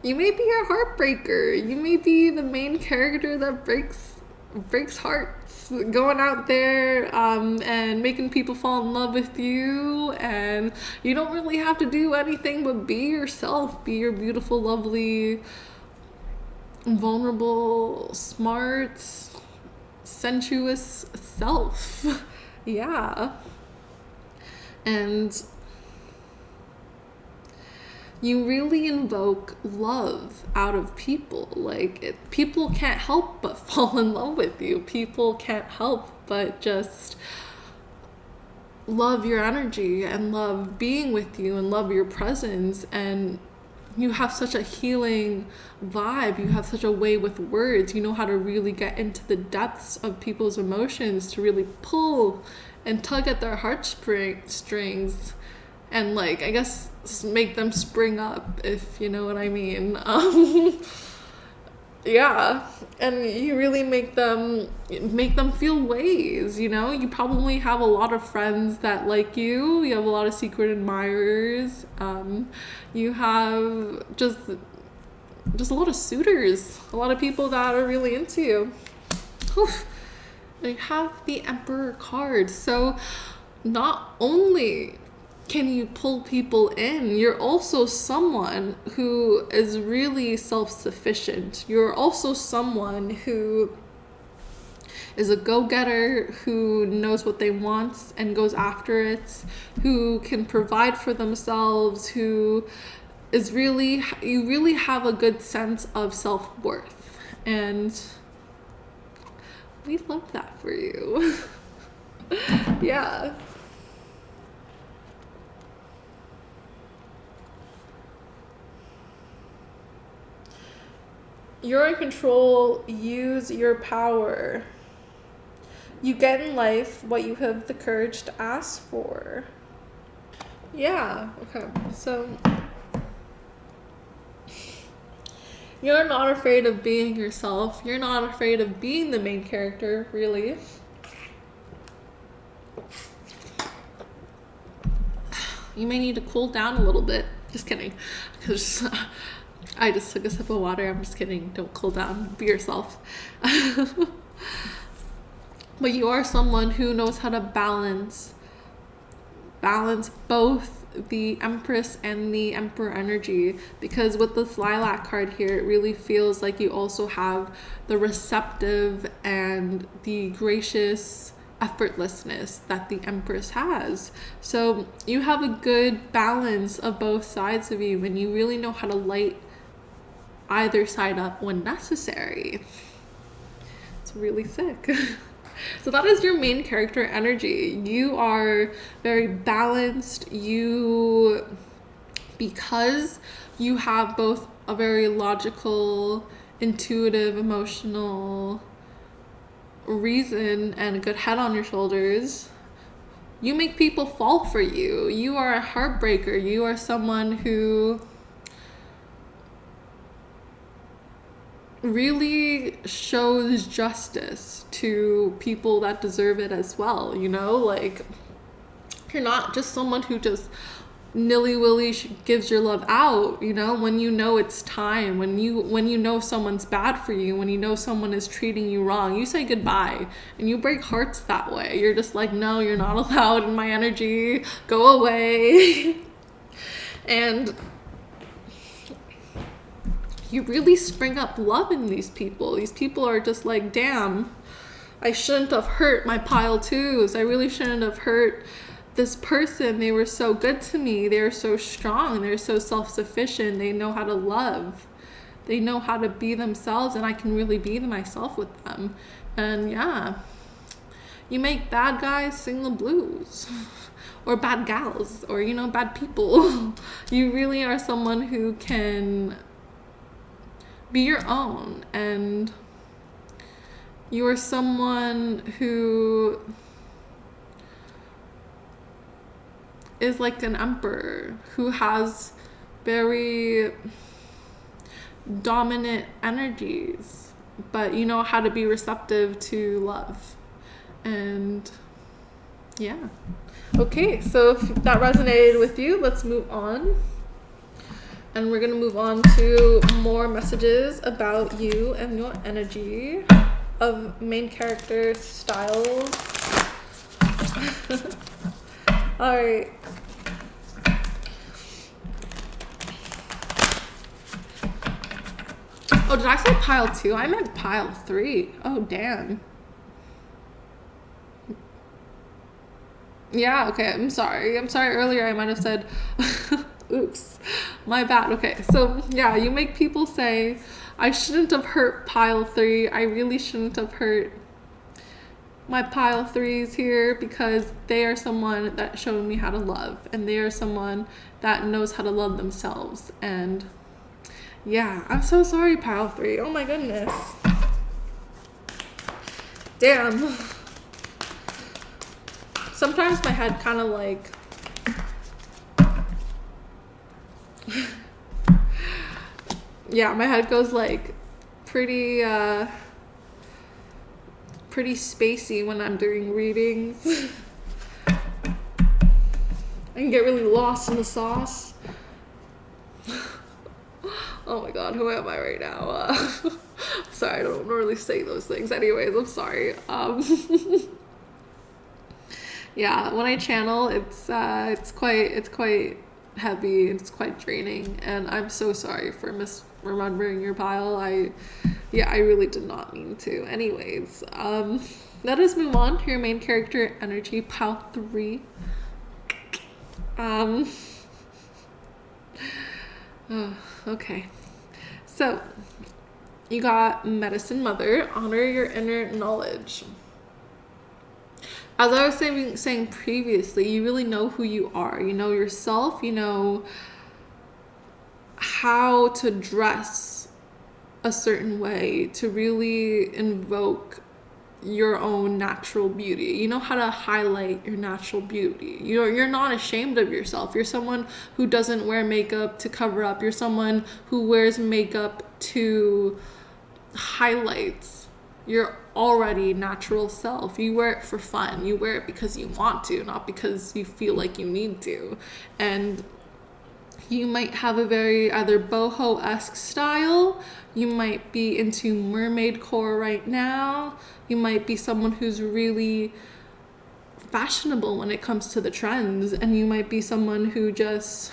you may be a heartbreaker. You may be the main character that breaks hearts, going out there and making people fall in love with you, and you don't really have to do anything but be yourself. Be your beautiful, lovely, vulnerable, smart, sensuous self. Yeah. And you really invoke love out of people. People can't help but fall in love with you. People can't help but just love your energy and love being with you and love your presence. And you have such a healing vibe. You have such a way with words. You know how to really get into the depths of people's emotions, to really pull and tug at their heartstrings and I guess make them spring up, if you know what I mean. Yeah, and you really make them feel ways. You probably have a lot of friends that like you. You have a lot of secret admirers. You have just a lot of suitors, a lot of people that are really into you. Oof. And you have the Emperor card, so not only can you pull people in, you're also someone who is really self-sufficient. You're also someone who is a go-getter, who knows what they want and goes after it, who can provide for themselves, who is you really have a good sense of self-worth. And we love that for you. Yeah. You're in control. Use your power. You get in life what you have the courage to ask for. Yeah, okay. So you're not afraid of being yourself. You're not afraid of being the main character, really. You may need to cool down a little bit. Just kidding. Because I just took a sip of water. I'm just kidding. Don't cool down. Be yourself. But you are someone who knows how to balance both the Empress and the Emperor energy, because with this lilac card here, it really feels like you also have the receptive and the gracious effortlessness that the Empress has. So you have a good balance of both sides of you, and you really know how to light either side up when necessary. It's really sick. So that is your main character energy. You are very balanced. Because you have both a very logical, intuitive, emotional reason and a good head on your shoulders, you make people fall for you. You are a heartbreaker. You are someone who really shows justice to people that deserve it as well, you know? Like, you're not just someone who just nilly-willy gives your love out, you know? When you know it's time, when you know someone's bad for you, when you know someone is treating you wrong, you say goodbye, and you break hearts that way. You're just like, no, you're not allowed in my energy, go away. And you really spring up love in these people. These people are just like, damn, I shouldn't have hurt my pile twos. I really shouldn't have hurt this person. They were so good to me. They're so strong. They're so self-sufficient. They know how to love. They know how to be themselves, and I can really be myself with them. And yeah, you make bad guys sing the blues. Or bad gals, or, you know, bad people. You really are someone who can be your own, and you are someone who is like an emperor who has very dominant energies, but you know how to be receptive to love. And yeah. Okay, so if that resonated with you, let's move on. And we're going to move on to more messages about you and your energy of main character styles. All right. Oh, did I say pile 2? I meant pile 3. Oh, damn. Yeah, okay, I'm sorry. Earlier I might have said, oops, my bad. Okay, so yeah, you make people say, I shouldn't have hurt pile 3. I really shouldn't have hurt my pile 3s here, because they are someone that showed me how to love, and they are someone that knows how to love themselves. And yeah, I'm so sorry, pile 3. Oh my goodness. Damn. Sometimes my head kind of like yeah, my head goes like pretty spacey when I'm doing readings. I can get really lost in the sauce. Oh my god, who am I right now? Sorry, I don't normally say those things. Anyways, I'm sorry. Yeah, when I channel, it's quite heavy, it's quite draining, and I'm so sorry for misremembering your pile. I really did not mean to. Anyways, let us move on to your main character energy, pile 3. Okay, so you got Medicine Mother, honor your inner knowledge. As I was saying previously, you really know who you are. You know yourself. You know how to dress a certain way to really invoke your own natural beauty. You know how to highlight your natural beauty. You're not ashamed of yourself. You're someone who doesn't wear makeup to cover up. You're someone who wears makeup to highlight your already natural self. You wear it for fun. You wear it because you want to, not because you feel like you need to. And you might have a very either boho-esque style. You might be into mermaid core right now. You might be someone who's really fashionable when it comes to the trends. And you might be someone who just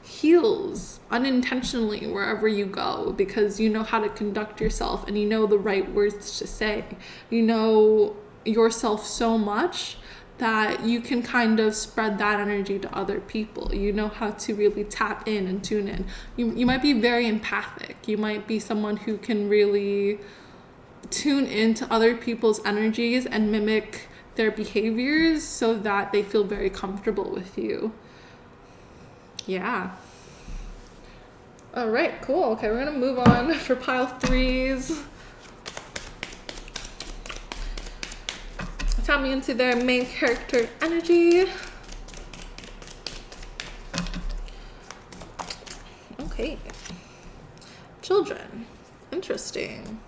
heals unintentionally wherever you go, because you know how to conduct yourself and you know the right words to say. You know yourself so much that you can kind of spread that energy to other people. You know how to really tap in and tune in. You might be very empathic. You might be someone who can really tune into other people's energies and mimic their behaviors so that they feel very comfortable with you. Yeah. All right, cool. Okay, we're gonna move on for pile 3s. Tap me into their main character energy. Okay. Children. Interesting.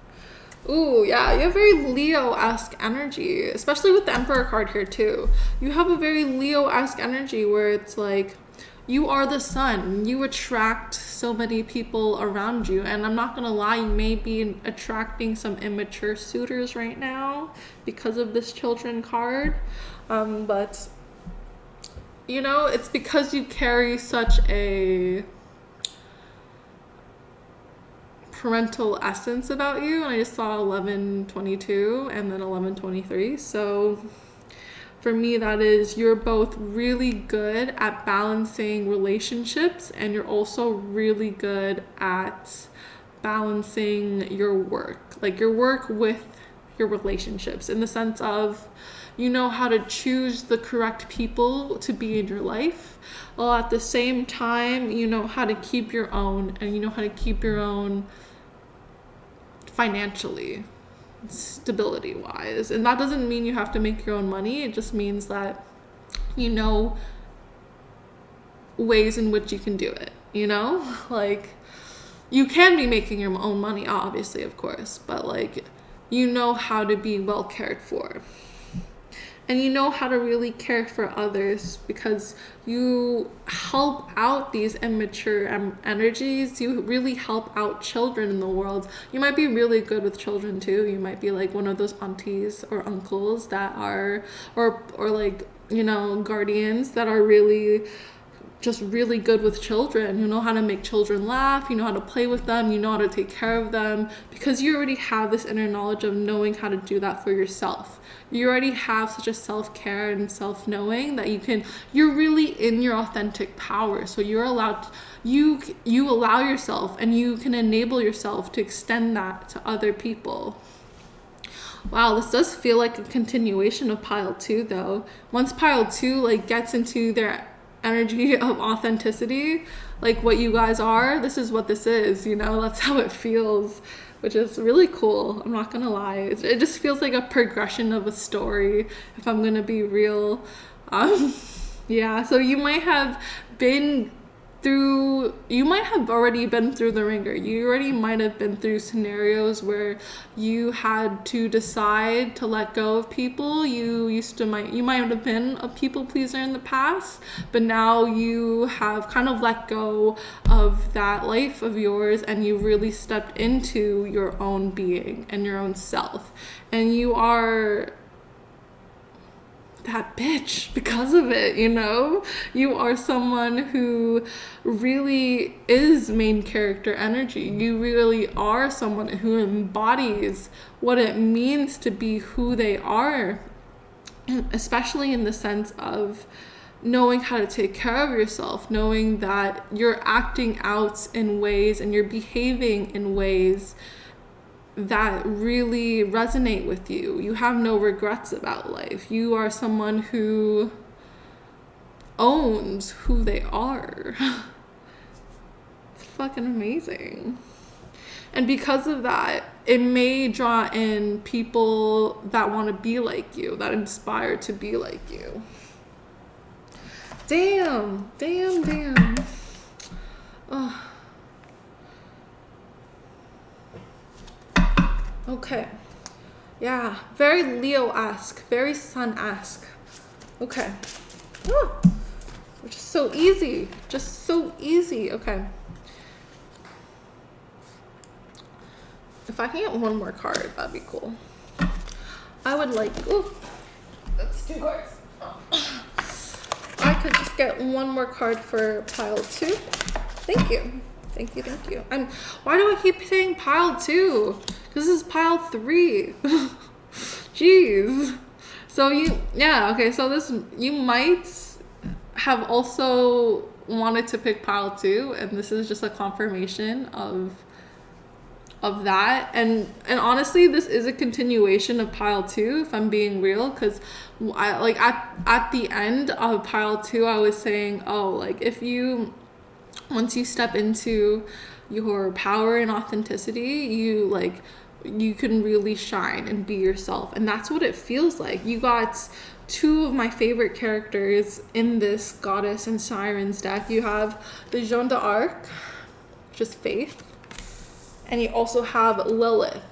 Ooh, yeah, you have very Leo-esque energy, especially with the Emperor card here too. You have a very Leo-esque energy where it's like, you are the sun. You attract so many people around you. And I'm not going to lie, you may be attracting some immature suitors right now because of this children card. But, you know, it's because you carry such a parental essence about you. And I just saw 1122 and then 1123. So for me, that is, you're both really good at balancing relationships and you're also really good at balancing your work, like your work with your relationships, in the sense of you know how to choose the correct people to be in your life, while at the same time you know how to keep your own, and you know how to keep your own financially, stability wise. And that doesn't mean you have to make your own money. It just means that you know ways in which you can do it, you know? Like, you can be making your own money, obviously, of course, but like, you know how to be well cared for. And you know how to really care for others because you help out these immature energies. You really help out children in the world. You might be really good with children too. You might be like one of those aunties or uncles that are, or like, you know, guardians that are really just really good with children. You know how to make children laugh, you know how to play with them, you know how to take care of them, because you already have this inner knowledge of knowing how to do that for yourself. You already have such a self-care and self-knowing that you're really in your authentic power. So you're allowed, you allow yourself and you can enable yourself to extend that to other people. Wow, this does feel like a continuation of pile 2 though. Once pile 2 like gets into their energy of authenticity, like what you guys are, this is what this is, you know, that's how it feels, which is really cool. I'm not gonna lie, it just feels like a progression of a story, if I'm gonna be real. Yeah, so you might have already been through the ringer. You already might have been through scenarios where you had to decide to let go of people. You might have been a people pleaser in the past, but now you have kind of let go of that life of yours and you really stepped into your own being and your own self. And you are that bitch because of it, you know? You are someone who really is main character energy. You really are someone who embodies what it means to be who they are, especially in the sense of knowing how to take care of yourself, knowing that you're acting out in ways and you're behaving in ways that really resonate with you. You have no regrets about life. You are someone who owns who they are. It's fucking amazing. And because of that, it may draw in people that want to be like you, that inspire to be like you. Damn. Oh. Okay. Yeah, very Leo-esque, very Sun-esque. Okay. Just so easy. Okay. If I can get one more card, that'd be cool. I would like, that's 2 cards. I could just get one more card for pile 2. Thank you. Why do I keep saying pile 2? This is pile 3. Jeez. So you might have also wanted to pick pile 2, and this is just a confirmation of of that. And honestly, this is a continuation of pile 2, if I'm being real, because I like at the end of pile 2, I was saying, oh, like if you once you step into your power and authenticity, you can really shine and be yourself. And that's what it feels like. You got two of my favorite characters in this goddess and sirens deck. You have the Jeanne d'Arc, which is faith, and you also have Lilith,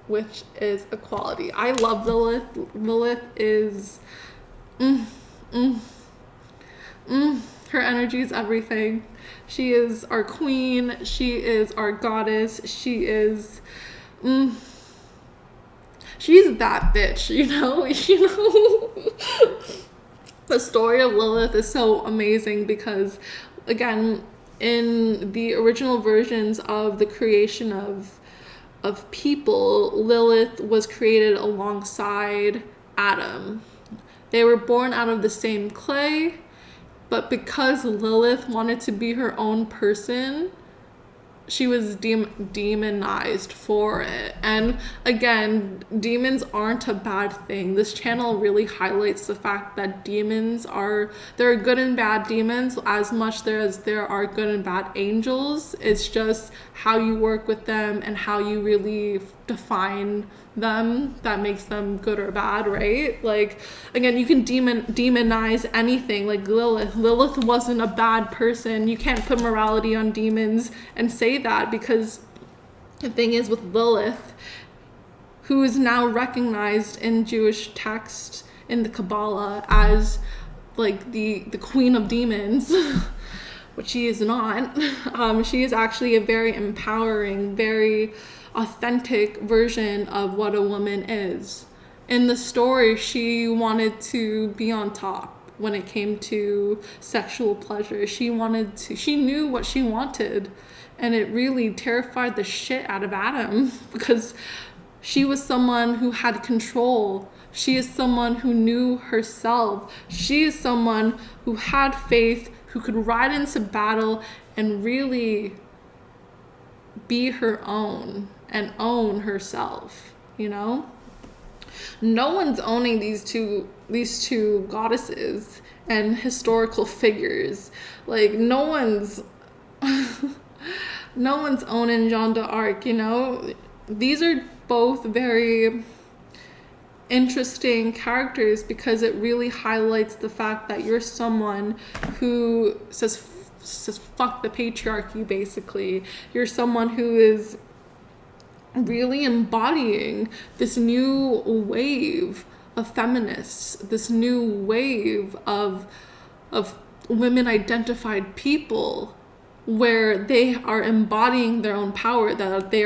which is equality. I love Lilith. Lilith is her energy is everything. She is our queen. She is our goddess. She's that bitch, you know? The story of Lilith is so amazing because, again, in the original versions of the creation of people, Lilith was created alongside Adam. They were born out of the same clay, but because Lilith wanted to be her own person, she was demonized for it. And again, demons aren't a bad thing. This channel really highlights the fact that there are good and bad demons as much as there are good and bad angels. It's just how you work with them and how you really define them that makes them good or bad, right? Like, again, you can demonize anything. Like Lilith wasn't a bad person. You can't put morality on demons and say that, because the thing is with Lilith, who is now recognized in Jewish text in the Kabbalah as like the queen of demons, which she is not. She is actually a very empowering, very authentic version of what a woman is. In the story, she wanted to be on top when it came to sexual pleasure. She knew what she wanted, and it really terrified the shit out of Adam because she was someone who had control. She is someone who knew herself. She is someone who had faith, who could ride into battle and really be her own and own herself, you know? No one's owning these two goddesses and historical figures. Like no one's owning Jeanne d'Arc, you know? These are both very interesting characters because it really highlights the fact that you're someone who says fuck the patriarchy, basically. You're someone who is really embodying this new wave of feminists, this new wave of women identified people, where they are embodying their own power, that they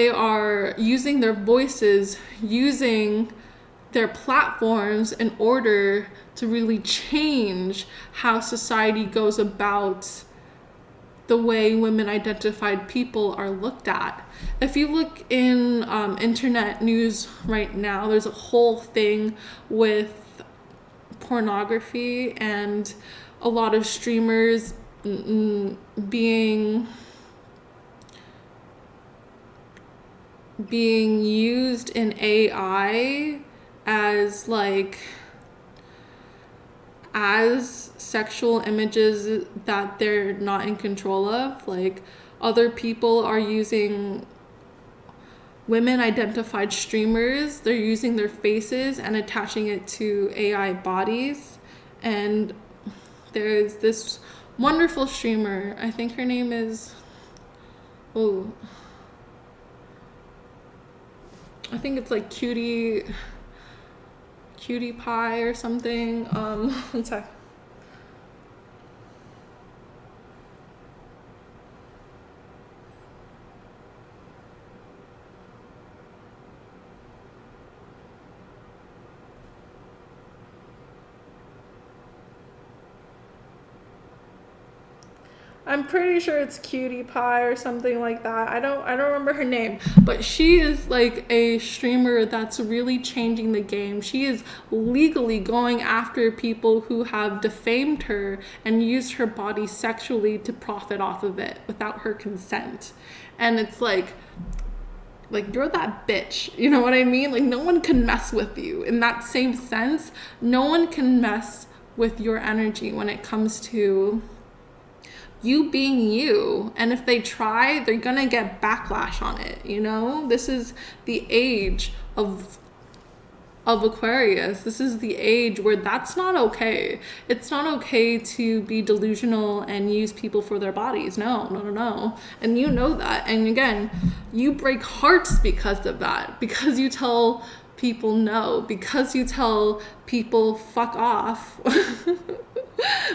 are using their voices, using their platforms in order to really change how society goes about the way women identified people are looked at. If you look in internet news right now, there's a whole thing with pornography and a lot of streamers being used in AI as sexual images that they're not in control of. Like, other people are using women identified streamers, they're using their faces and attaching it to AI bodies. And there's this wonderful streamer, I think her name is I think it's like Cutie Pie or something. One sec. I'm pretty sure it's Cutie Pie or something like that. I don't remember her name, but she is like a streamer that's really changing the game. She is legally going after people who have defamed her and used her body sexually to profit off of it without her consent. And it's like you're that bitch, you know what I mean? Like, no one can mess with you. In that same sense, no one can mess with your energy when it comes to you being you. And if they try, they're gonna get backlash on it, you know? This is the age of Aquarius. This is the age where that's not okay. It's not okay to be delusional and use people for their bodies. No. And you know that. And again, you break hearts because of that. Because you tell people no. Because you tell people fuck off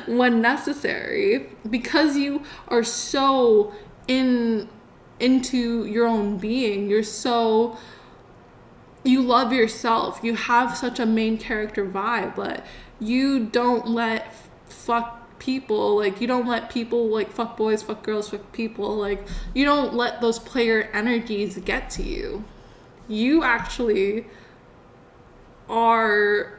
when necessary. Because you are so into your own being. You love yourself. You have such a main character vibe, but you don't let fuck people, like, you don't let people, like, fuck boys, fuck girls, fuck people, like, you don't let those player energies get to you. You actually are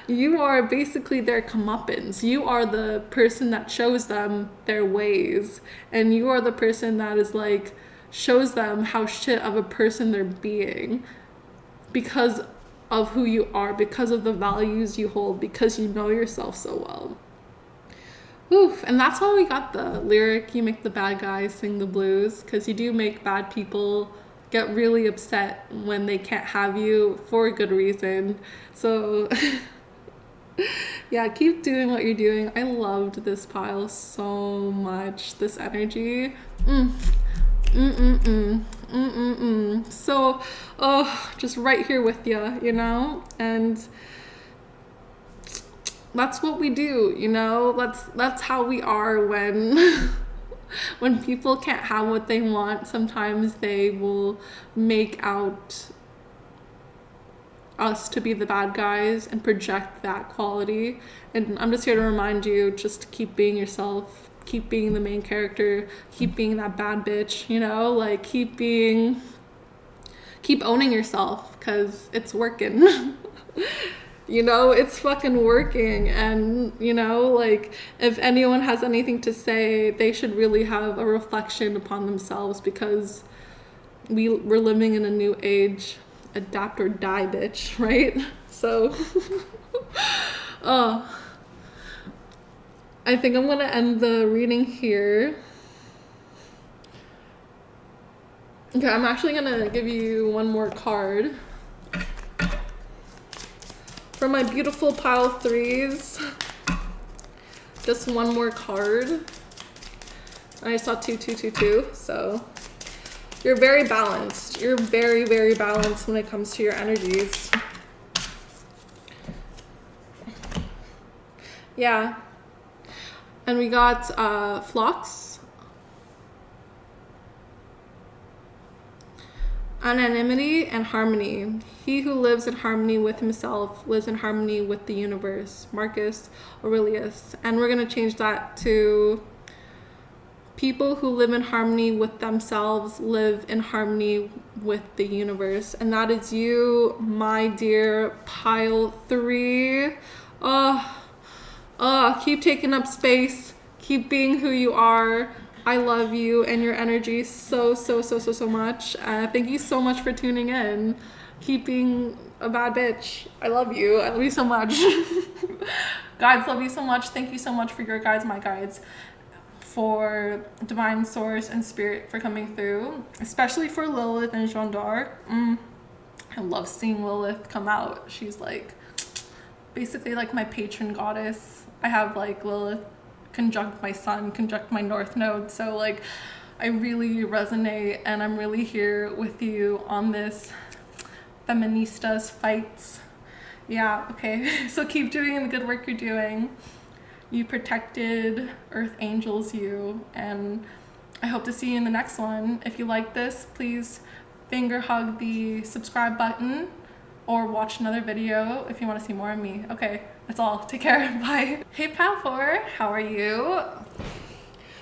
you are basically their comeuppance. You are the person that shows them their ways, and you are the person that is like shows them how shit of a person they're being because of who you are, because of the values you hold, because you know yourself so well. Oof. And that's why we got the lyric, you make the bad guys sing the blues, because you do make bad people get really upset when they can't have you for a good reason. So yeah, keep doing what you're doing. I loved this pile so much, this energy. So, just right here with you, you know? And that's what we do, you know? That's how we are when when people can't have what they want. Sometimes they will make out us to be the bad guys and project that quality. And I'm just here to remind you, just keep being yourself. Keep being the main character, keep being that bad bitch, you know, like keep owning yourself, because it's working. You know, it's fucking working. And you know, like, if anyone has anything to say, they should really have a reflection upon themselves, because we're living in a new age. Adapt or die, bitch, right? So I think I'm gonna end the reading here. Okay, I'm actually gonna give you one more card for my beautiful pile of threes. Just one more card. I saw 2, 2, 2, 2. So you're very balanced. You're very, very balanced when it comes to your energies. Yeah. And we got Phlox, anonymity, and harmony. He who lives in harmony with himself lives in harmony with the universe. Marcus Aurelius. And we're going to change that to people who live in harmony with themselves live in harmony with the universe. And that is you, my dear pile 3. Keep taking up space. Keep being who you are. I love you and your energy so much. Thank you so much for tuning in. Keep being a bad bitch. I love you. I love you so much. Guides, love you so much. Thank you so much for your guides, my guides, for divine source and spirit for coming through, especially for Lilith and Jeanne d'Arc. I love seeing Lilith come out. She's like basically like my patron goddess. I have like Lilith conjunct my sun, conjunct my north node, so like I really resonate, and I'm really here with you on this feministas fights. Yeah, okay. So keep doing the good work you're doing. You protected earth angels, you, and I hope to see you in the next one. If you like this, please finger hug the subscribe button or watch another video if you want to see more of me. Okay, that's all. Take care. Bye. Hey, Pal 4, how are you?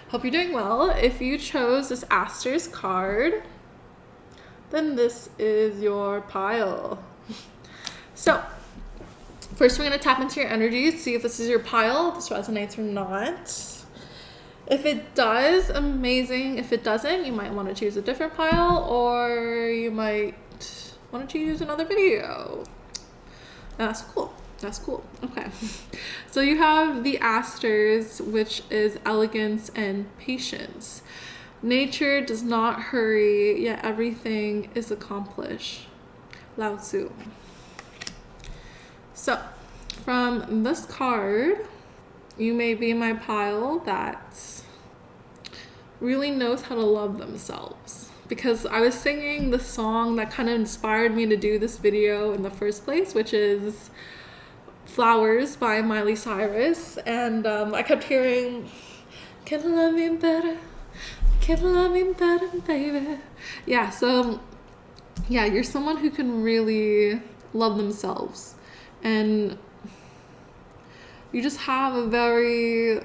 Hope you're doing well. If you chose this Aster's card, then this is your pile. So, first we're going to tap into your energy, see if this is your pile, if this resonates or not. If it does, amazing. If it doesn't, you might want to choose a different pile, or you might want to choose another video. That's cool. That's cool. Okay. So you have the Asters, which is elegance and patience. Nature does not hurry, yet everything is accomplished. Lao Tzu. So, from this card, you may be my pile that really knows how to love themselves. Because I was singing the song that kind of inspired me to do this video in the first place, which is Flowers by Miley Cyrus, and I kept hearing, can you love me better? Can you love me better, baby? Yeah, so yeah, you're someone who can really love themselves, and you just have a very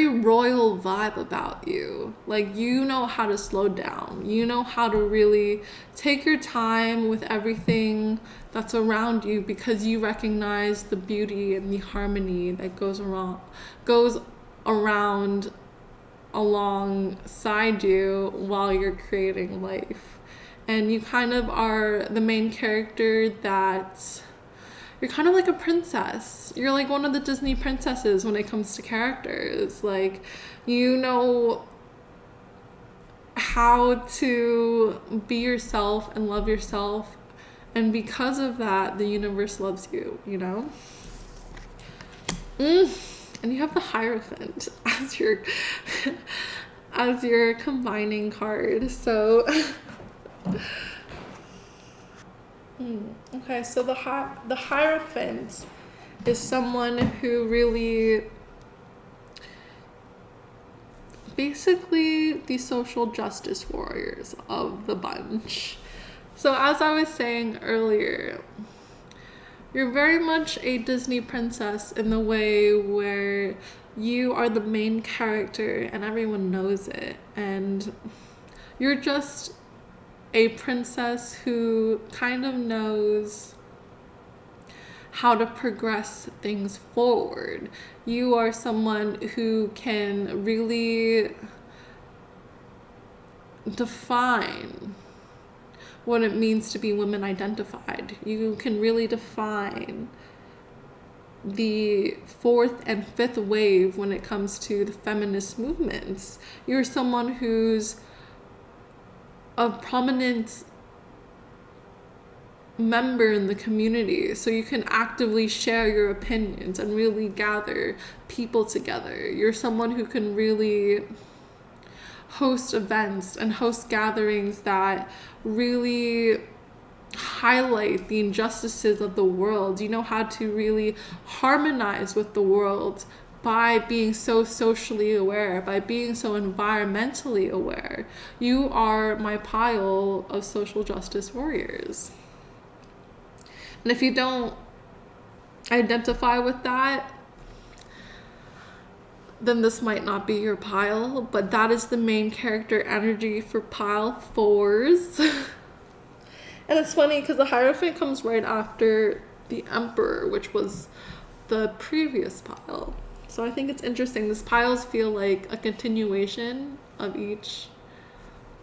royal vibe about you. Like, you know how to slow down. You know how to really take your time with everything that's around you, because you recognize the beauty and the harmony that goes around alongside you while you're creating life. And you kind of are the main character that you're kind of like a princess. You're like one of the Disney princesses when it comes to characters. Like, you know how to be yourself and love yourself. And because of that, the universe loves you, you know? And you have the Hierophant as your combining card. So okay, so the Hierophant is someone who really, basically the social justice warriors of the bunch. So as I was saying earlier, you're very much a Disney princess in the way where you are the main character and everyone knows it, and you're just a princess who kind of knows how to progress things forward. You are someone who can really define what it means to be women identified. You can really define the fourth and fifth wave when it comes to the feminist movements. You're someone who's a prominent member in the community, so you can actively share your opinions and really gather people together. You're someone who can really host events and host gatherings that really highlight the injustices of the world. You know how to really harmonize with the world by being so socially aware, by being so environmentally aware. You are my pile of social justice warriors. And if you don't identify with that, then this might not be your pile, but that is the main character energy for pile 4s. And it's funny because the Hierophant comes right after the Emperor, which was the previous pile. So I think it's interesting. These piles feel like a continuation of each.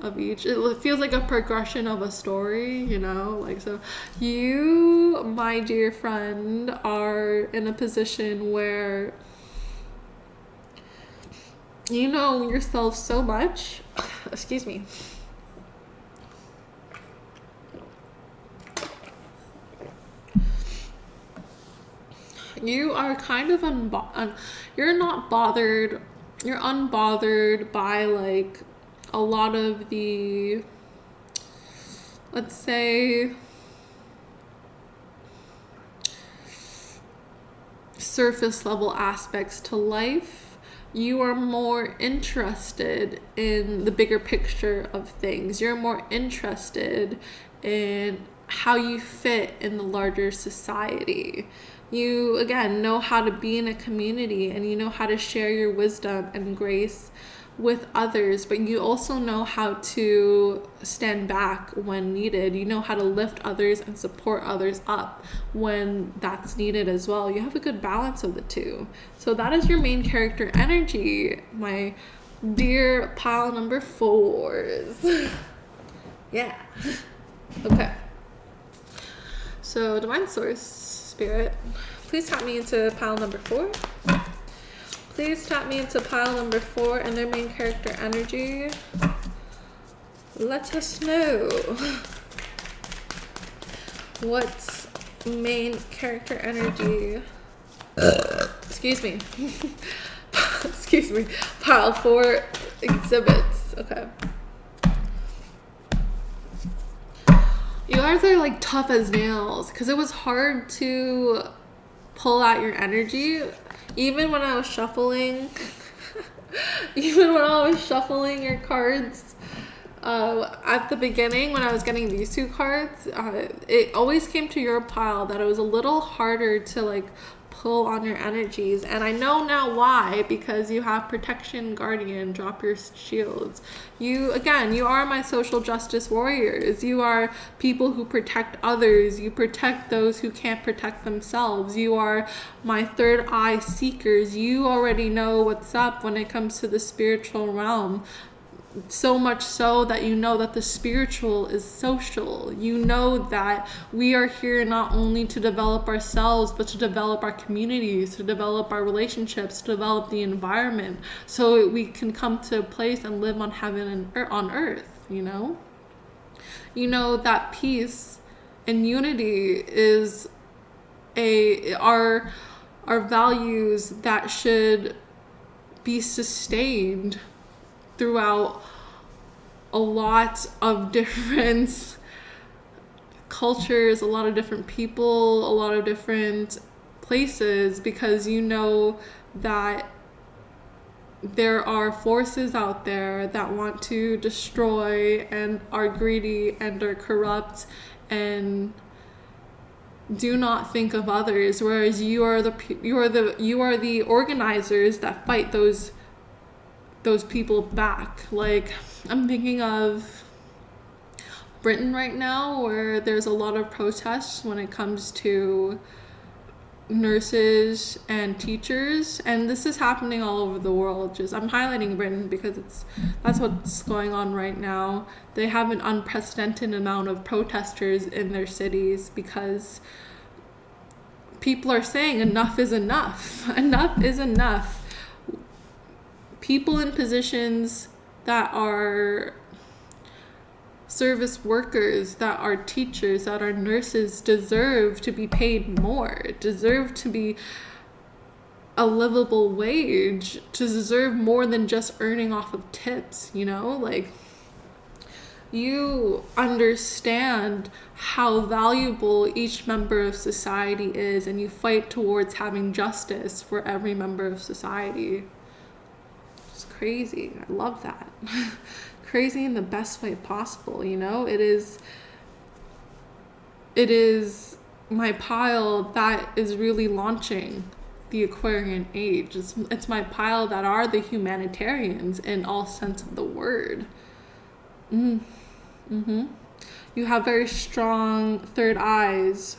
It feels like a progression of a story, you know? Like, so you, my dear friend, are in a position where you know yourself so much. Excuse me. You are kind of you're not bothered. You're unbothered by like a lot of the, let's say, surface level aspects to life. You are more interested in the bigger picture of things. You're more interested in how you fit in the larger society. You, again, know how to be in a community, and you know how to share your wisdom and grace with others, but you also know how to stand back when needed. You know how to lift others and support others up when that's needed as well. You have a good balance of the two. So that is your main character energy, my dear pile number 4s. Yeah. Okay. So divine source, spirit, please tap me into pile number 4. Please tap me into pile number 4 and their main character energy. Let us know what's main character energy. Excuse me. Excuse me. Pile 4 exhibits. Okay. You guys are like tough as nails because it was hard to pull out your energy. Even when I was shuffling, your cards, at the beginning when I was getting these 2 cards, it always came to your pile that it was a little harder to like pull on your energies. And I know now why, because you have protection, guardian, drop your shields. You are my social justice warriors. You are people who protect others. You protect those who can't protect themselves. You are my third eye seekers. You already know what's up when it comes to the spiritual realm. So much so that you know that the spiritual is social. You know that we are here not only to develop ourselves, but to develop our communities, to develop our relationships, to develop the environment, so we can come to a place and live on heaven and on earth. You know that peace and unity is our values that should be sustained throughout a lot of different cultures, a lot of different people, a lot of different places, because you know that there are forces out there that want to destroy and are greedy and are corrupt and do not think of others, whereas you are the organizers that fight those people back. Like, I'm thinking of Britain right now, where there's a lot of protests when it comes to nurses and teachers, and this is happening all over the world. I'm highlighting Britain because that's what's going on right now. They have an unprecedented amount of protesters in their cities because people are saying enough is enough. Enough is enough. People in positions that are service workers, that are teachers, that are nurses, deserve to be paid more, deserve to be a livable wage, to deserve more than just earning off of tips, like, you understand how valuable each member of society is, and you fight towards having justice for every member of society. It's crazy. I love that. Crazy in the best way possible, It is my pile that is really launching the Aquarian age. It's my pile that are the humanitarians in all sense of the word. You have very strong third eyes.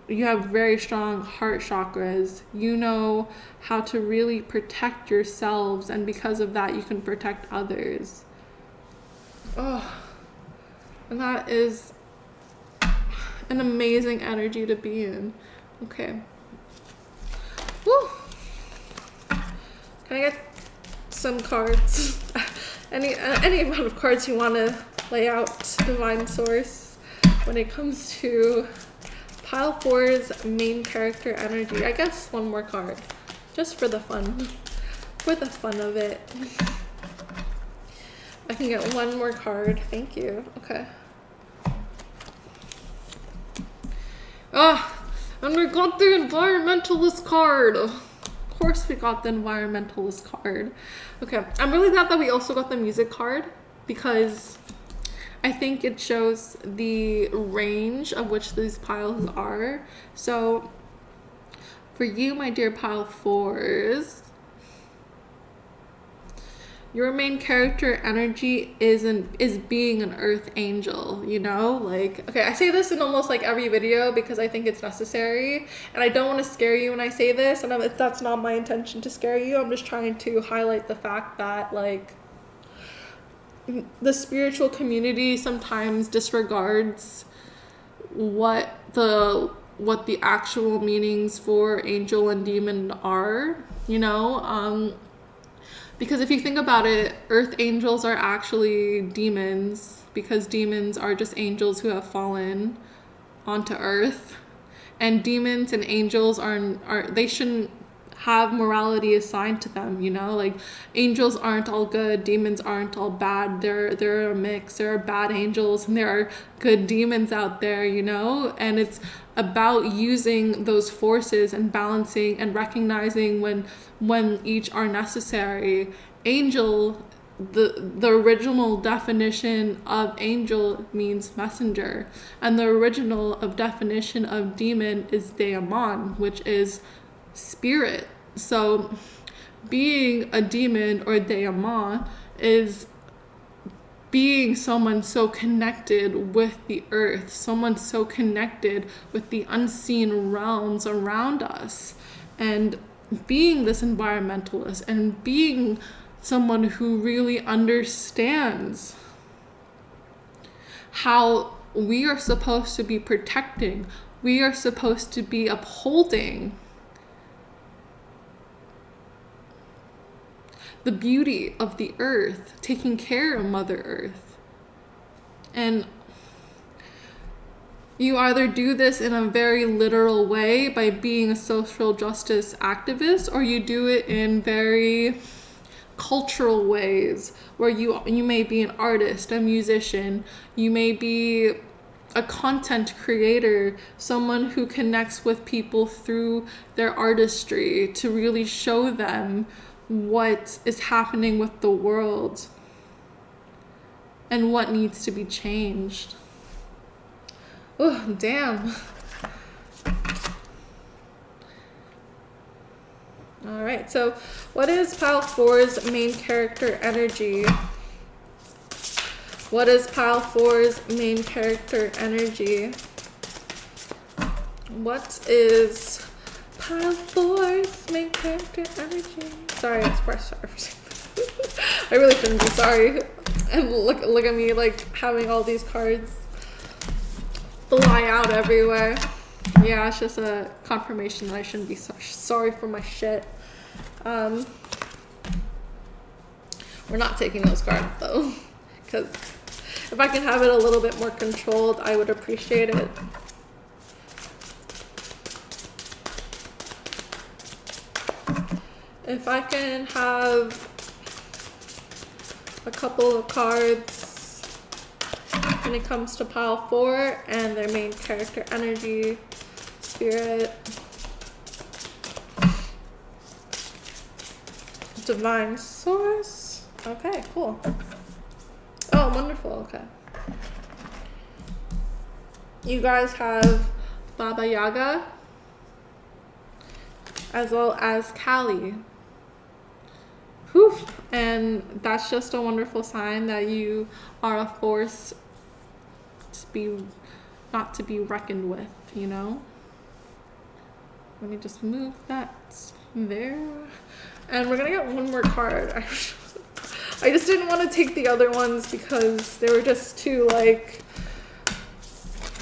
You have very strong heart chakras. You know how to really protect yourselves, and because of that, you can protect others. Oh, and that is an amazing energy to be in. Okay. Woo. Can I get some cards? Any amount of cards you want to lay out, divine source, when it comes to pile 4's main character energy. I guess one more card, just for the fun of it. I can get one more card. Thank you. Okay. And we got the environmentalist card. Of course we got the environmentalist card. Okay. I'm really glad that we also got the music card, because I think it shows the range of which these piles are. So for you, my dear pile fours, your main character energy is being an earth angel, you know? Like, okay, I say this in almost like every video because I think it's necessary, and I don't want to scare you when I say this, and that's not my intention to scare you. I'm just trying to highlight the fact that, like, the spiritual community sometimes disregards what the actual meanings for angel and demon are, you know? Because if you think about it, earth angels are actually demons, because demons are just angels who have fallen onto earth. And demons and angels they shouldn't have morality assigned to them, you know? Like, angels aren't all good, demons aren't all bad. They're a mix. There are bad angels and there are good demons out there, you know? And it's about using those forces and balancing and recognizing when each are necessary. Angel, the original definition of angel means messenger, and the original of definition of demon is daemon, which is spirit. So being a demon or daemon is being someone so connected with the earth, someone so connected with the unseen realms around us, and being this environmentalist and being someone who really understands how we are supposed to be protecting, we are supposed to be upholding the beauty of the earth, taking care of Mother Earth. And you either do this in a very literal way by being a social justice activist, or you do it in very cultural ways where you may be an artist, a musician, you may be a content creator, someone who connects with people through their artistry to really show them what is happening with the world and what needs to be changed. Oh, damn. All right, so what is pile four's main character energy? What is pile four's main character energy? What is pile four's main character energy? Sorry, sorry. I really shouldn't be sorry. And look at me, like, having all these cards fly out everywhere. Yeah, it's just a confirmation that I shouldn't be sorry for my shit. We're not taking those cards though, because if I can have it a little bit more controlled, I would appreciate it. If I can have a couple of cards when it comes to pile four and their main character energy, spirit, divine source. Okay, cool. Oh, wonderful. Okay. You guys have Baba Yaga as well as Kali. Whew. And that's just a wonderful sign that you are a force to be not to be reckoned with, you know? Let me just move that there. And we're gonna get one more card. I just didn't want to take the other ones because they were just too, like,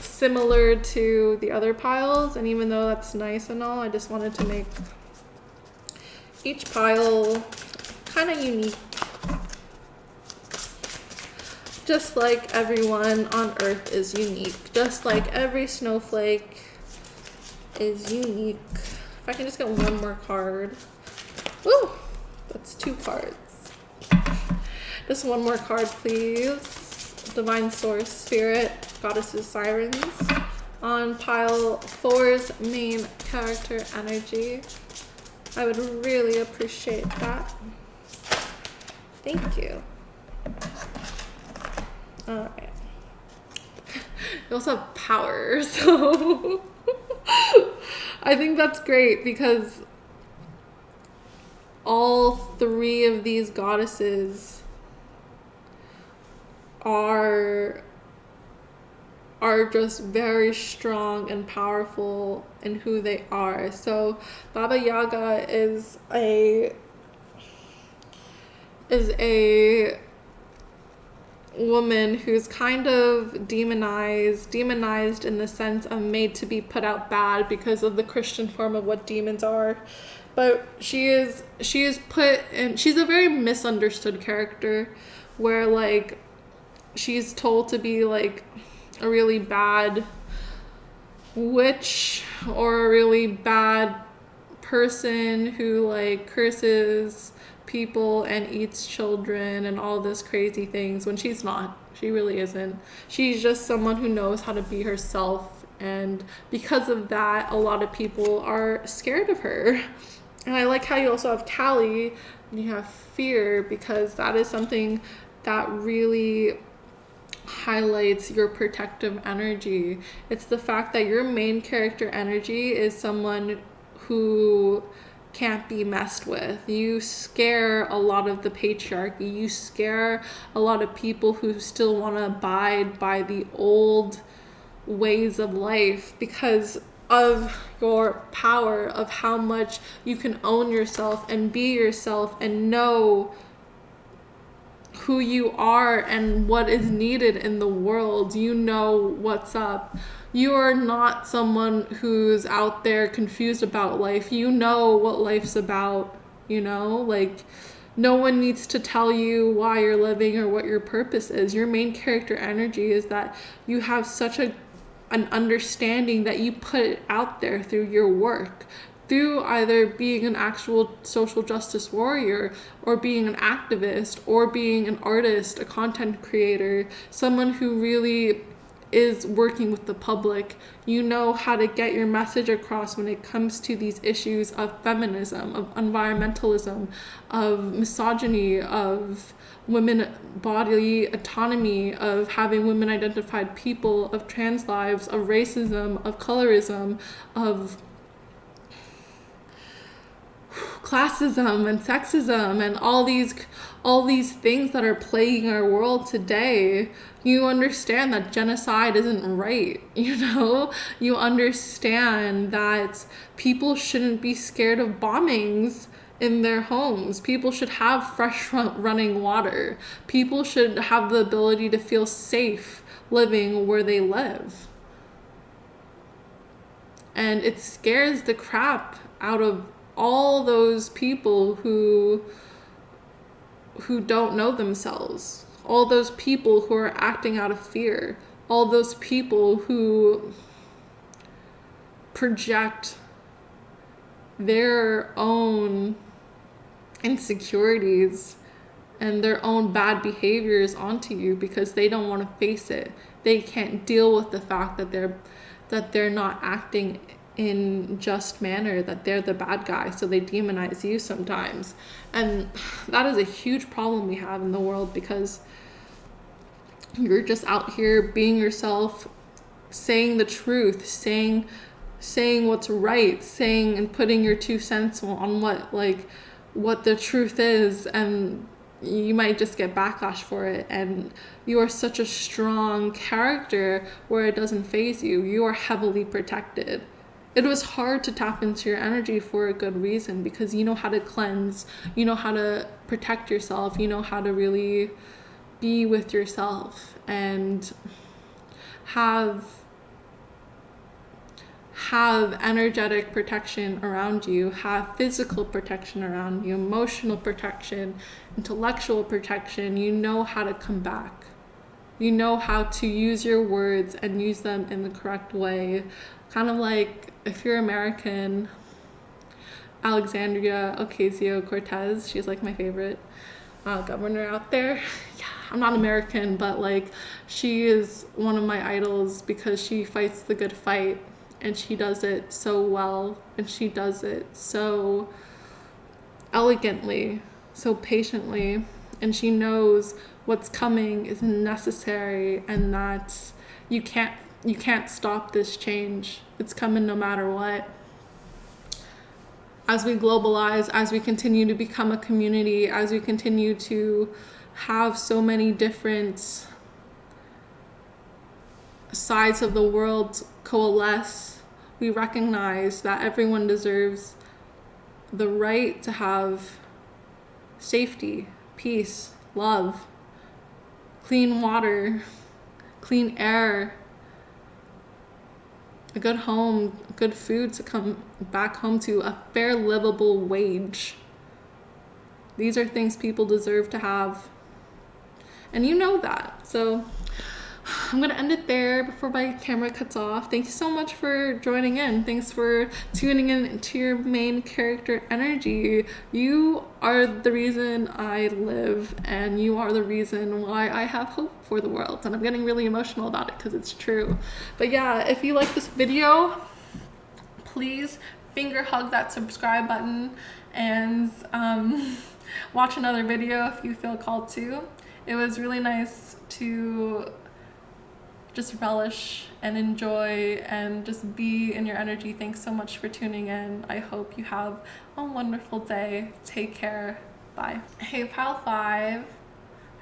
similar to the other piles. And even though that's nice and all, I just wanted to make each pile kind of unique. Just like everyone on Earth is unique. Just like every snowflake is unique. If I can just get one more card. Woo! That's two cards. Just one more card, please. Divine Source, Spirit, Goddesses, Sirens. On pile four's main character energy. I would really appreciate that. Thank you. Alright. They also have power, so I think that's great because all three of these goddesses are just very strong and powerful in who they are. So Baba Yaga is a woman who's kind of demonized in the sense of made to be put out bad because of the Christian form of what demons are. But she is put in, she's a very misunderstood character where like she's told to be like a really bad witch or a really bad person who like curses people and eats children and all this crazy things when she's not. She really isn't. She's just someone who knows how to be herself, and because of that a lot of people are scared of her. And I like how you also have Kali and you have fear, because that is something that really highlights your protective energy. It's the fact that your main character energy is someone who can't be messed with. You scare a lot of the patriarchy. You scare a lot of people who still want to abide by the old ways of life because of your power, of how much you can own yourself and be yourself and know who you are and what is needed in the world. You know what's up. You are not someone who's out there confused about life. You know what life's about, you know? Like, no one needs to tell you why you're living or what your purpose is. Your main character energy is that you have such an understanding that you put it out there through your work, through either being an actual social justice warrior or being an activist or being an artist, a content creator, someone who really is working with the public. You know how to get your message across when it comes to these issues of feminism, of environmentalism, of misogyny, of women body autonomy, of having women identified people, of trans lives, of racism, of colorism, of classism and sexism and all these things that are plaguing our world today. You understand that genocide isn't right, you know? You understand that people shouldn't be scared of bombings in their homes. People should have fresh running water. People should have the ability to feel safe living where they live. And it scares the crap out of all those people who don't know themselves, all those people who are acting out of fear, all those people who project their own insecurities and their own bad behaviors onto you because they don't want to face it. They can't deal with the fact that they're not acting in just manner, that they're the bad guy, so they demonize you sometimes. And that is a huge problem we have in the world, because you're just out here being yourself, saying the truth, saying what's right, saying and putting your 2 cents on what the truth is, and you might just get backlash for it. And you are such a strong character where it doesn't faze you. You are heavily protected. It was hard to tap into your energy for a good reason, because you know how to cleanse, you know how to protect yourself, you know how to really be with yourself and have energetic protection around you, have physical protection around you, emotional protection, intellectual protection. You know how to come back. You know how to use your words and use them in the correct way. Kind of like, if you're American, Alexandria Ocasio-Cortez, she's like my favorite governor out there. Yeah, I'm not American, but like, she is one of my idols because she fights the good fight, and she does it so well, and she does it so elegantly, so patiently, and she knows what's coming is necessary, and that you can't you can't stop this change. It's coming no matter what. As we globalize, as we continue to become a community, as we continue to have so many different sides of the world coalesce, we recognize that everyone deserves the right to have safety, peace, love, clean water, clean air, a good home, good food to come back home to, a fair livable wage. These are things people deserve to have. And you know that. So I'm going to end it there before my camera cuts off. Thank you so much for joining in. Thanks for tuning in to your main character energy. You are the reason I live, and you are the reason why I have hope for the world. And I'm getting really emotional about it because it's true. But yeah, if you like this video, please finger hug that subscribe button and watch another video if you feel called to. It was really nice to just relish and enjoy and just be in your energy. Thanks so much for tuning in. I hope you have a wonderful day. Take care. Bye. Hey, Pile 5.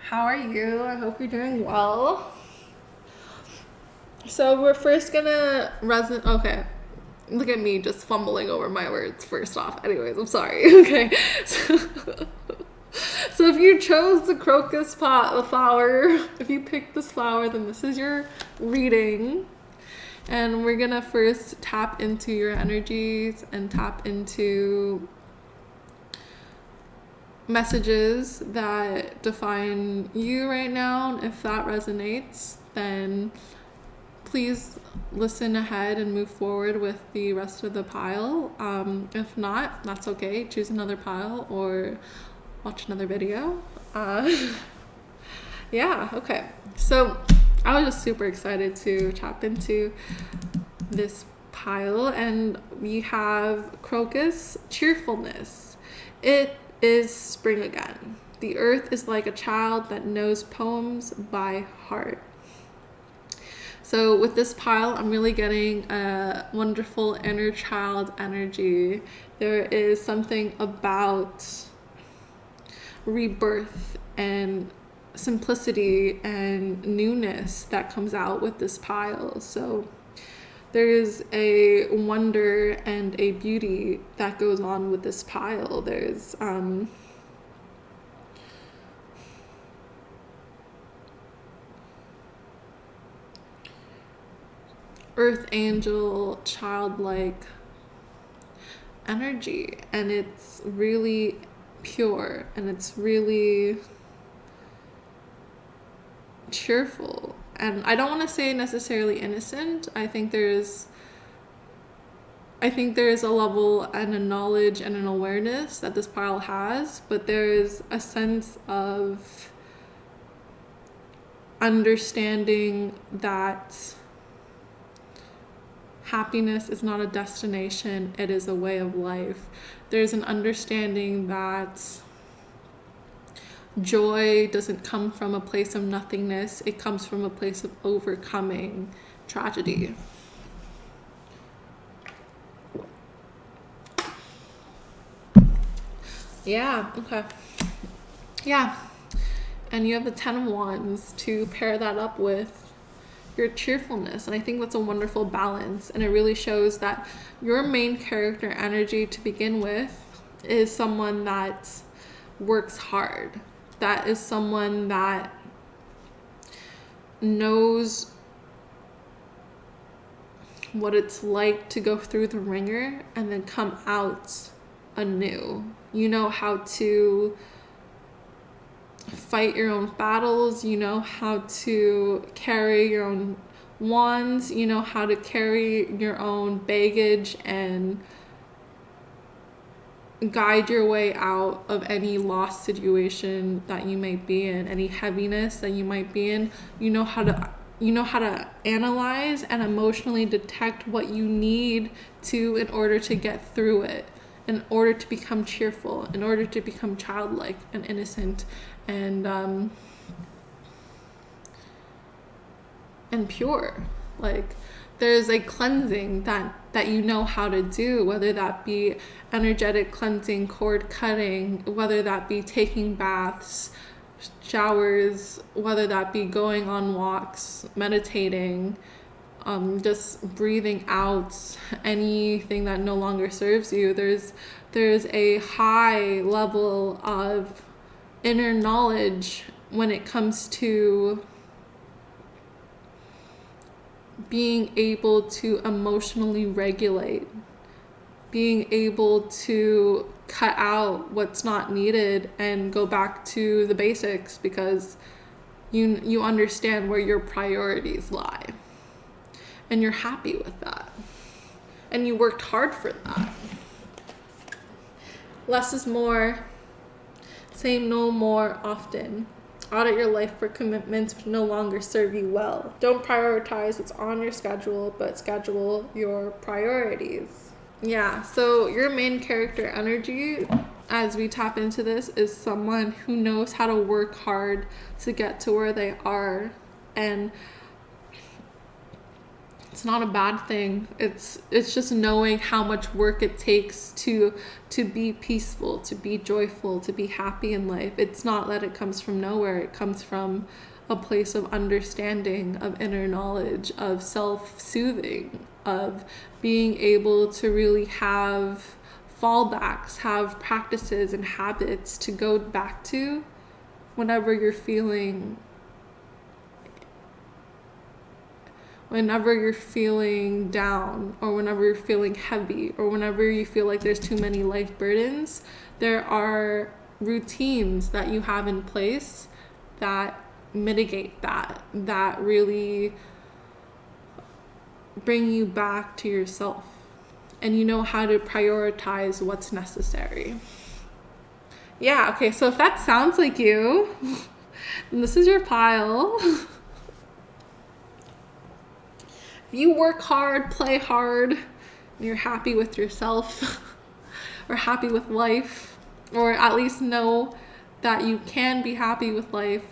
How are you? I hope you're doing well. So we're first gonna okay. Look at me just fumbling over my words first off. Anyways, I'm sorry. Okay. So if you chose the crocus pot, the flower, if you picked this flower, then this is your reading. And we're gonna first tap into your energies and tap into messages that define you right now. And if that resonates, then please listen ahead and move forward with the rest of the pile. If not, that's okay. Choose another pile or watch another video. Yeah, okay. So I was just super excited to tap into this pile, and we have crocus, cheerfulness. It is spring again. The earth is like a child that knows poems by heart. So with this pile, I'm really getting a wonderful inner child energy. There is something about rebirth and simplicity and newness that comes out with this pile. So there's a wonder and a beauty that goes on with this pile. There's earth angel, childlike energy, and it's really pure and it's really cheerful. And I don't want to say necessarily innocent. I think there's a level and a knowledge and an awareness that this pile has, but there's a sense of understanding that happiness is not a destination, it is a way of life. There's an understanding that joy doesn't come from a place of nothingness, it comes from a place of overcoming tragedy. Yeah, okay. Yeah. And you have the 10 of Wands to pair that up with your cheerfulness, and I think that's a wonderful balance, and it really shows that your main character energy to begin with is someone that works hard, that is someone that knows what it's like to go through the ringer and then come out anew. You know how to fight your own battles, you know how to carry your own wands, you know how to carry your own baggage and guide your way out of any lost situation that you might be in, any heaviness that you might be in. You know how to analyze and emotionally detect what you need to in order to get through it, in order to become cheerful, in order to become childlike and innocent and pure. Like, there's a cleansing that you know how to do, whether that be energetic cleansing, cord cutting, whether that be taking baths, showers, whether that be going on walks, meditating, just breathing out anything that no longer serves you. There's a high level of inner knowledge when it comes to being able to emotionally regulate, being able to cut out what's not needed and go back to the basics, because you understand where your priorities lie and you're happy with that and you worked hard for that. Less is more. Say no more often. Audit your life for commitments which no longer serve you well. Don't prioritize what's on your schedule, but schedule your priorities. Yeah, so your main character energy, as we tap into this, is someone who knows how to work hard to get to where they are. And it's not a bad thing. It's just knowing how much work it takes to be peaceful, to be joyful, to be happy in life. It's not that it comes from nowhere. It comes from a place of understanding, of inner knowledge, of self-soothing, of being able to really have fallbacks, have practices and habits to go back to whenever you're feeling down, or whenever you're feeling heavy, or whenever you feel like there's too many life burdens. There are routines that you have in place that mitigate that really bring you back to yourself, and you know how to prioritize what's necessary. Yeah, okay, so if that sounds like you, then this is your pile. You work hard, play hard, and you're happy with yourself or happy with life, or at least know that you can be happy with life,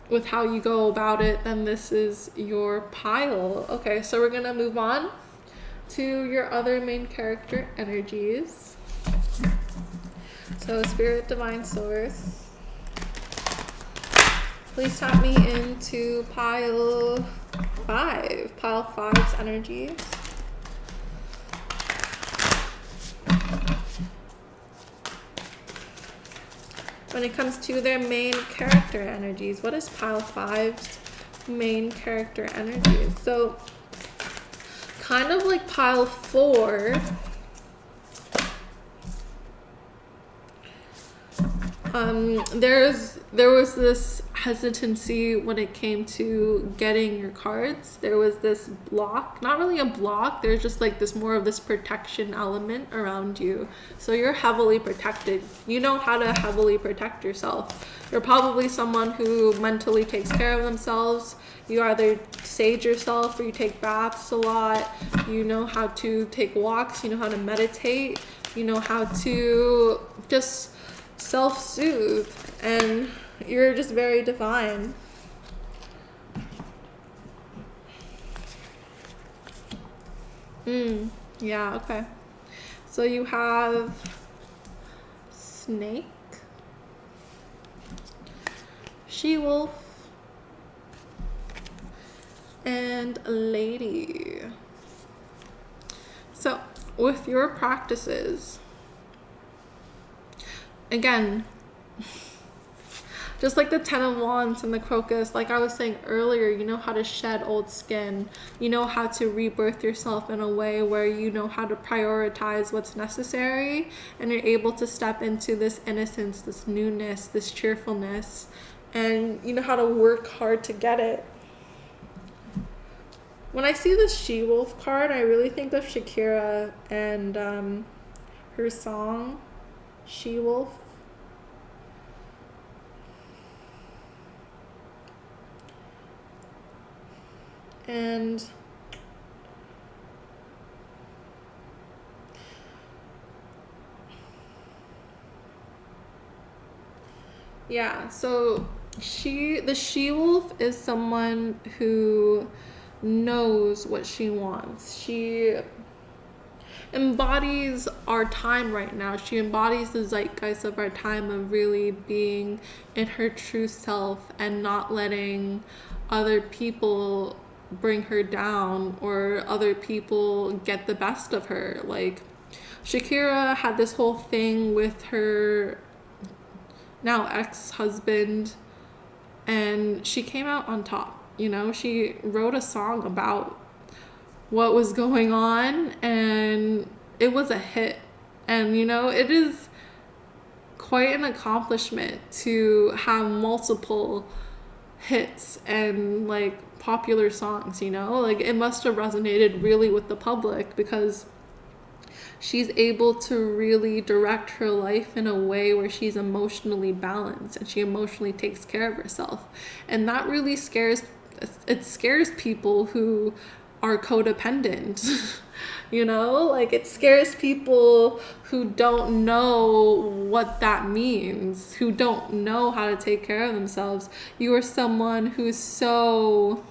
with how you go about it, then this is your pile. Okay, so we're gonna move on to your other main character energies. So Spirit, Divine Source, please tap me into pile 5, pile 5's energies. When it comes to their main character energies, what is pile 5's main character energies? So kind of like pile 4, there was this hesitancy when it came to getting your cards. There was this block, not really a block, there's just like this more of this protection element around you. So you're heavily protected. You know how to heavily protect yourself. You're probably someone who mentally takes care of themselves. You either sage yourself or you take baths a lot. You know how to take walks. You know how to meditate. You know how to just self-soothe, and you're just very divine. Yeah, okay. So you have snake, she-wolf, and lady. So with your practices, again, just like the 10 of Wands and the crocus, like I was saying earlier, you know how to shed old skin. You know how to rebirth yourself in a way where you know how to prioritize what's necessary, and you're able to step into this innocence, this newness, this cheerfulness, and you know how to work hard to get it. When I see this she-wolf card, I really think of Shakira and her song, She-Wolf. And yeah, so the she-wolf is someone who knows what she wants. She embodies our time right now. She embodies the zeitgeist of our time of really being in her true self and not letting other people bring her down or other people get the best of her. Like Shakira had this whole thing with her now ex-husband, and she came out on top. You know, she wrote a song about what was going on, and it was a hit. And you know, it is quite an accomplishment to have multiple hits and like popular songs, you know? Like it must have resonated really with the public because she's able to really direct her life in a way where she's emotionally balanced and she emotionally takes care of herself. And that really scares people who are codependent. You know, like it scares people who don't know what that means, who don't know how to take care of themselves. You are someone who's so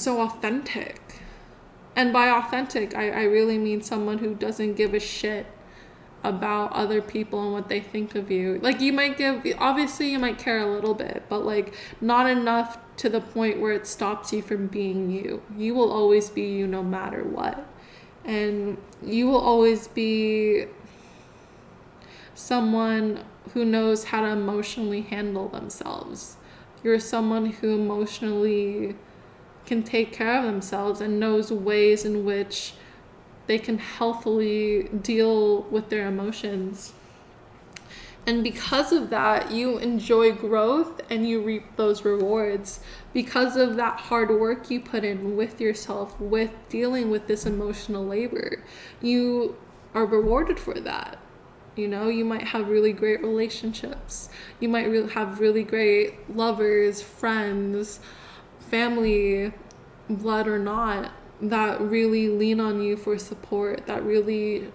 authentic. And by authentic, I really mean someone who doesn't give a shit about other people and what they think of you. Like you might obviously you might care a little bit, but like not enough to the point where it stops you from being you. You will always be you no matter what. And you will always be someone who knows how to emotionally handle themselves. You're someone who emotionally can take care of themselves and knows ways in which they can healthily deal with their emotions. And because of that, you enjoy growth and you reap those rewards. Because of that hard work you put in with yourself, with dealing with this emotional labor, you are rewarded for that. You know, you might have really great relationships. You might have really great lovers, friends, family, blood or not, that really lean on you for support, that really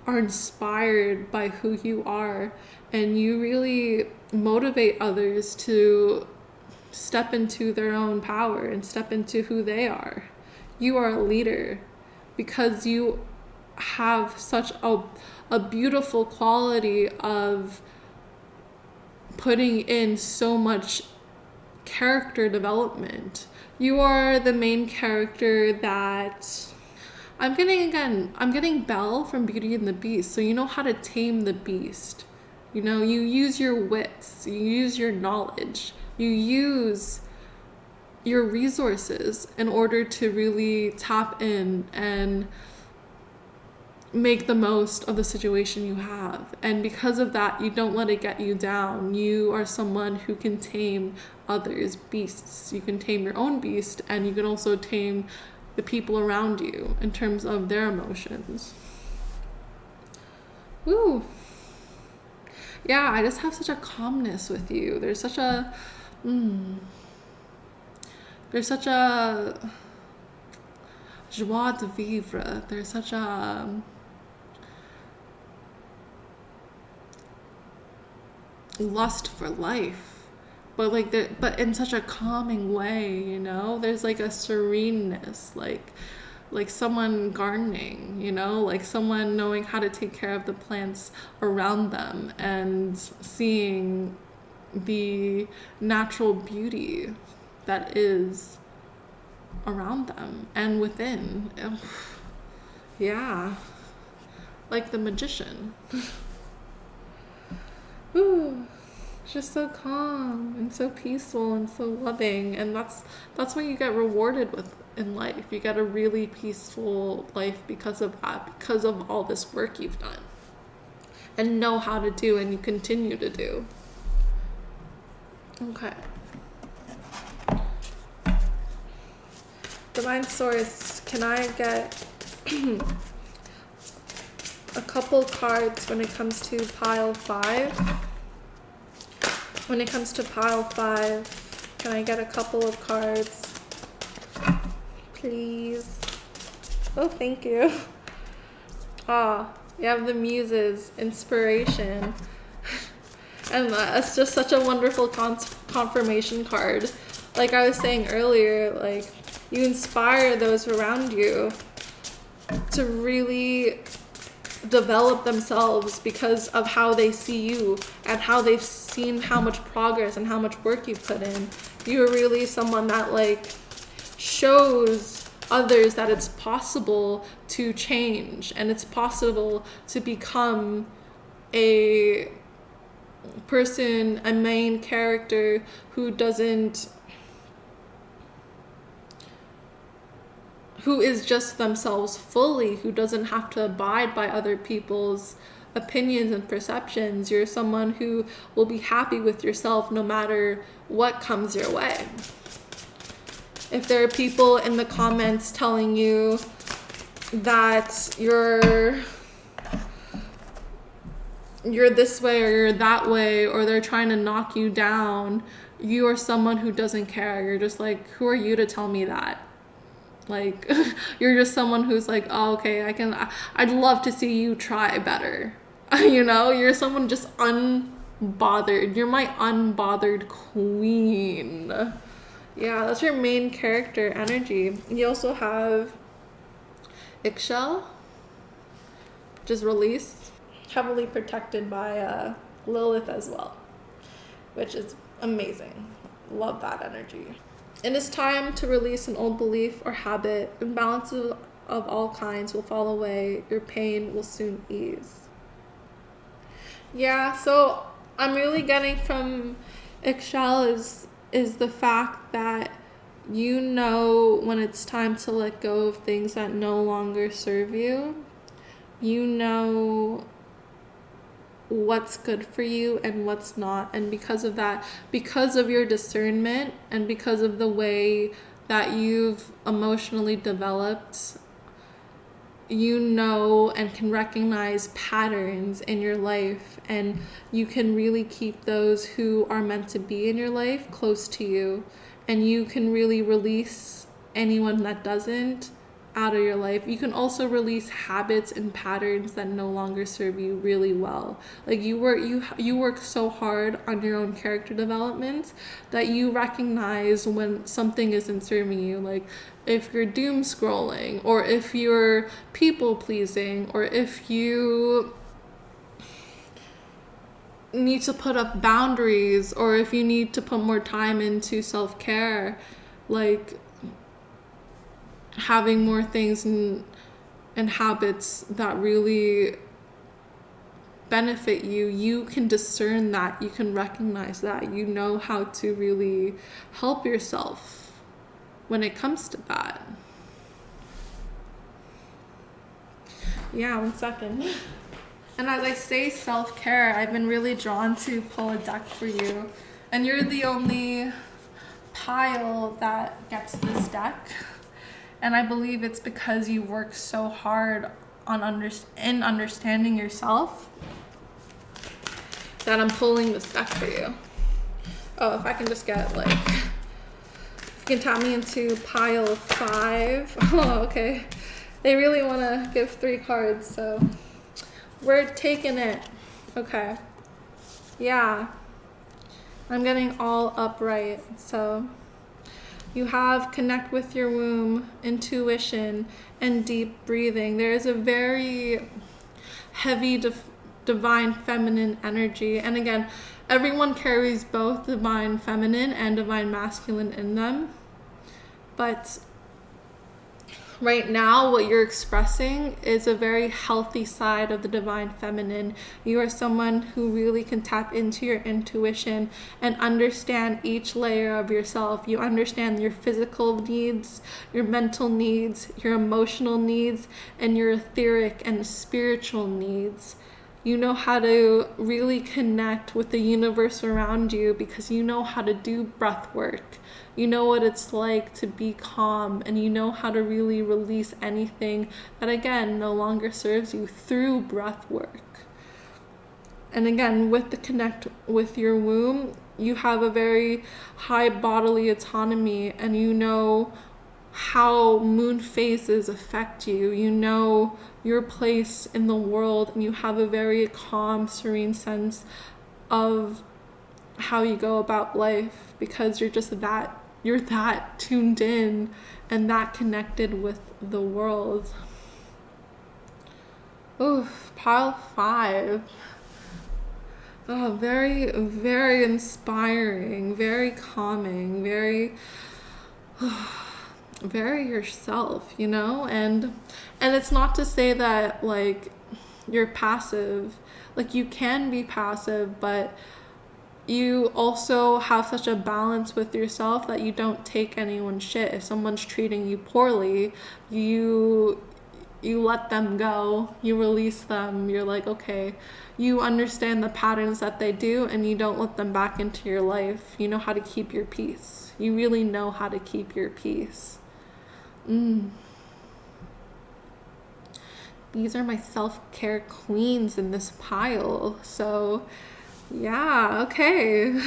are inspired by who you are, and you really motivate others to step into their own power and step into who they are. You are a leader because you have such a beautiful quality of putting in so much character development. You are the main character that I'm getting Belle from Beauty and the Beast. So you know how to tame the beast. You know, you use your wits, you use your knowledge, you use your resources in order to really tap in and make the most of the situation you have. And because of that, you don't let it get you down. You are someone who can tame others' beasts. You can tame your own beast, and you can also tame the people around you in terms of their emotions. Woo. Yeah, I just have such a calmness with you. There's such a joie de vivre. There's such a lust for life, but but in such a calming way, you know. There's like a sereneness, like someone gardening, you know, like someone knowing how to take care of the plants around them and seeing the natural beauty that is around them and within. Yeah, like the magician. Ooh, just so calm and so peaceful and so loving, and that's what you get rewarded with in life. You get a really peaceful life because of that, because of all this work you've done and know how to do, and you continue to do. Okay. Divine Source, can I get a couple cards when it comes to pile 5? When it comes to pile 5, can I get a couple of cards? Please. Oh, thank you. You have the Muses, inspiration. And that's just such a wonderful confirmation card. Like I was saying earlier, like you inspire those around you to really develop themselves because of how they see you and how they've seen how much progress and how much work you put in. You're really someone that like shows others that it's possible to change and it's possible to become a person, a main character who is just themselves fully, who doesn't have to abide by other people's opinions and perceptions. You're someone who will be happy with yourself no matter what comes your way. If there are people in the comments telling you that you're this way or you're that way, or they're trying to knock you down, you are someone who doesn't care. You're just like, who are you to tell me that? Like, you're just someone who's like, oh, okay, I'd love to see you try better. You know, you're someone just unbothered. You're my unbothered queen. Yeah, that's your main character energy. You also have IVJAY, which is release, heavily protected by Lilith as well, which is amazing. Love that energy. It is time to release an old belief or habit. Imbalances of all kinds will fall away. Your pain will soon ease. Yeah, so I'm really getting from IVJAY is the fact that you know when it's time to let go of things that no longer serve you. You know what's good for you and what's not, and because of that, because of your discernment and because of the way that you've emotionally developed, you know and can recognize patterns in your life, and you can really keep those who are meant to be in your life close to you, and you can really release anyone that doesn't out of your life. You can also release habits and patterns that no longer serve you really well. Like you work so hard on your own character development that you recognize when something isn't serving you. Like if you're doom scrolling, or if you're people pleasing, or if you need to put up boundaries, or if you need to put more time into self-care, like having more things and habits that really benefit you, you can discern that, you can recognize that, you know how to really help yourself when it comes to that. Yeah, 1 second. And as I say self-care, I've been really drawn to pull a deck for you, and you're the only pile that gets this deck. And I believe it's because you work so hard on understanding yourself that I'm pulling this deck for you. Oh, if I can just get like, you can tap me into pile 5. Oh, okay. They really want to give 3 cards, so we're taking it. Okay. Yeah. I'm getting all upright, so you have connect with your womb, intuition, and deep breathing. There is a very heavy divine feminine energy. And again, everyone carries both divine feminine and divine masculine in them. But right now, what you're expressing is a very healthy side of the divine feminine. You are someone who really can tap into your intuition and understand each layer of yourself. You understand your physical needs, your mental needs, your emotional needs, and your etheric and spiritual needs. You know how to really connect with the universe around you because you know how to do breath work. You know what it's like to be calm, and you know how to really release anything that, again, no longer serves you through breath work. And again, with the connect with your womb, you have a very high bodily autonomy, and you know how moon phases affect you. You know your place in the world, and you have a very calm, serene sense of how you go about life, because you're that tuned in and that connected with the world. Oh, pile 5. Oh, very, very inspiring, very calming, very, very yourself, you know? And it's not to say that like you're passive. Like, you can be passive, but you also have such a balance with yourself that you don't take anyone's shit. If someone's treating you poorly, you let them go, you release them, you're like, okay, you understand the patterns that they do, and you don't let them back into your life. You know how to keep your peace. You really know how to keep your peace. These are my self-care queens in this pile. So yeah, okay.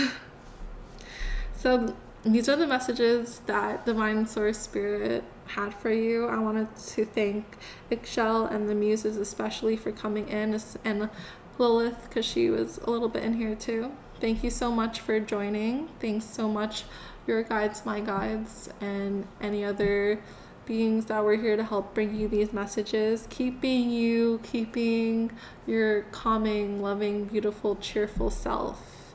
So these are the messages that Divine Source Spirit had for you. I wanted to thank IVJAY and the Muses especially for coming in, and Lilith, because she was a little bit in here too. Thank you so much for joining. Thanks so much, your guides, my guides, and any other beings that were here to help bring you these messages. Keep being you, keeping your calming, loving, beautiful, cheerful self.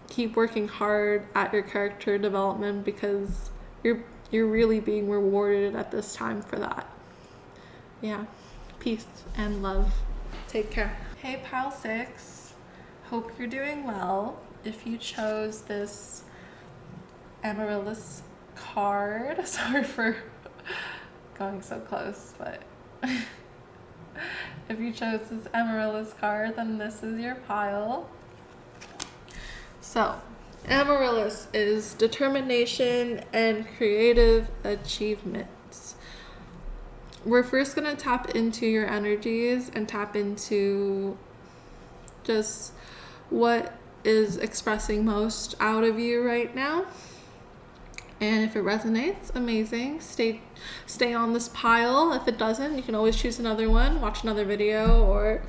Keep working hard at your character development, because you're really being rewarded at this time for that. Yeah. Peace and love. Take care. Hey, pile 6. Hope you're doing well. If you chose this Amaryllis card, sorry for going so close, but if you chose this Amaryllis card, then this is your pile. So, Amaryllis is determination and creative achievements. We're first going to tap into your energies and tap into just what is expressing most out of you right now. And if it resonates, amazing. Stay on this pile. If it doesn't, you can always choose another one, watch another video, or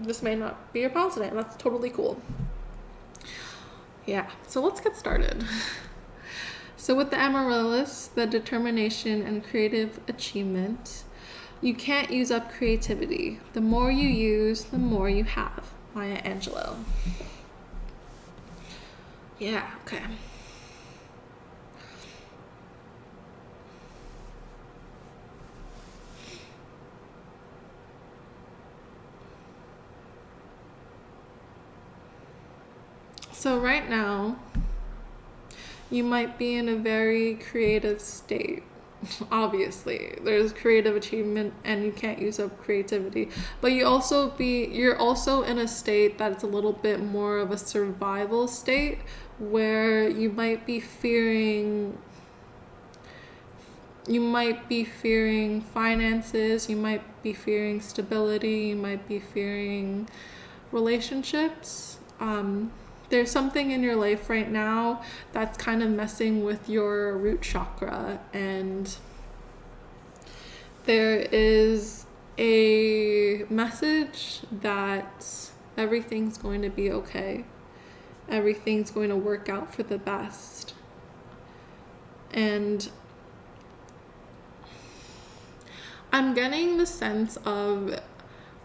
this may not be your pile today. That's totally cool. Yeah, so let's get started. So with the Amaryllis, the determination and creative achievement, you can't use up creativity. The more you use, the more you have. Maya Angelou. Yeah, okay. So right now, you might be in a very creative state. Obviously, there's creative achievement and you can't use up creativity. But you're also in a state that's a little bit more of a survival state, where you might be fearing finances, you might be fearing stability, you might be fearing relationships. There's something in your life right now that's kind of messing with your root chakra, and there is a message that everything's going to be okay. Everything's going to work out for the best. And I'm getting the sense of,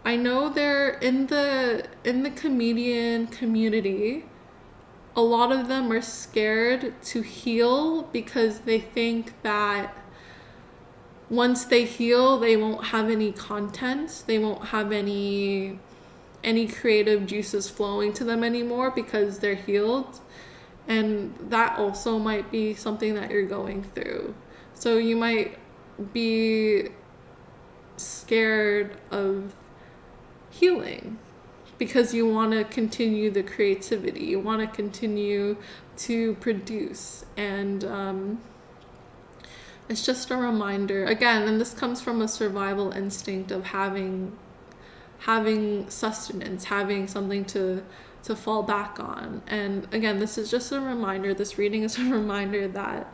I know they're in the comedian community, a lot of them are scared to heal because they think that once they heal, they won't have any content, they won't have any creative juices flowing to them anymore because they're healed. And that also might be something that you're going through. So you might be scared of healing because you want to continue the creativity, you want to continue to produce. And it's just a reminder again, and this comes from a survival instinct of having sustenance, having something to fall back on. And again, this is just a reminder, this reading is a reminder that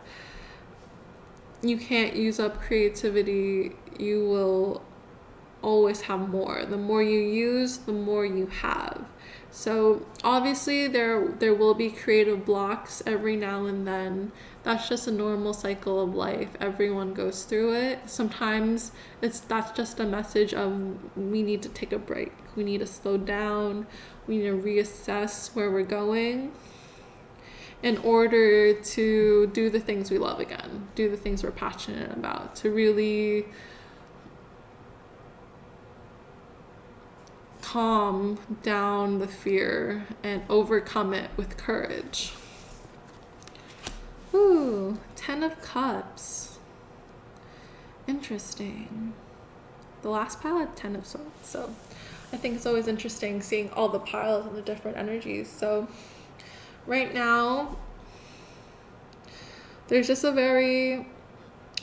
you can't use up creativity. You will always have more. The more you use, the more you have. So obviously there will be creative blocks every now and then. That's just a normal cycle of life. Everyone goes through it. Sometimes that's just a message of we need to take a break. We need to slow down. We need to reassess where we're going in order to do the things we love again, do the things we're passionate about, to really calm down the fear and overcome it with courage. Ooh, 10 of Cups. Interesting. The last pile had 10 of Swords, so I think it's always interesting seeing all the piles and the different energies. So right now, there's just a very,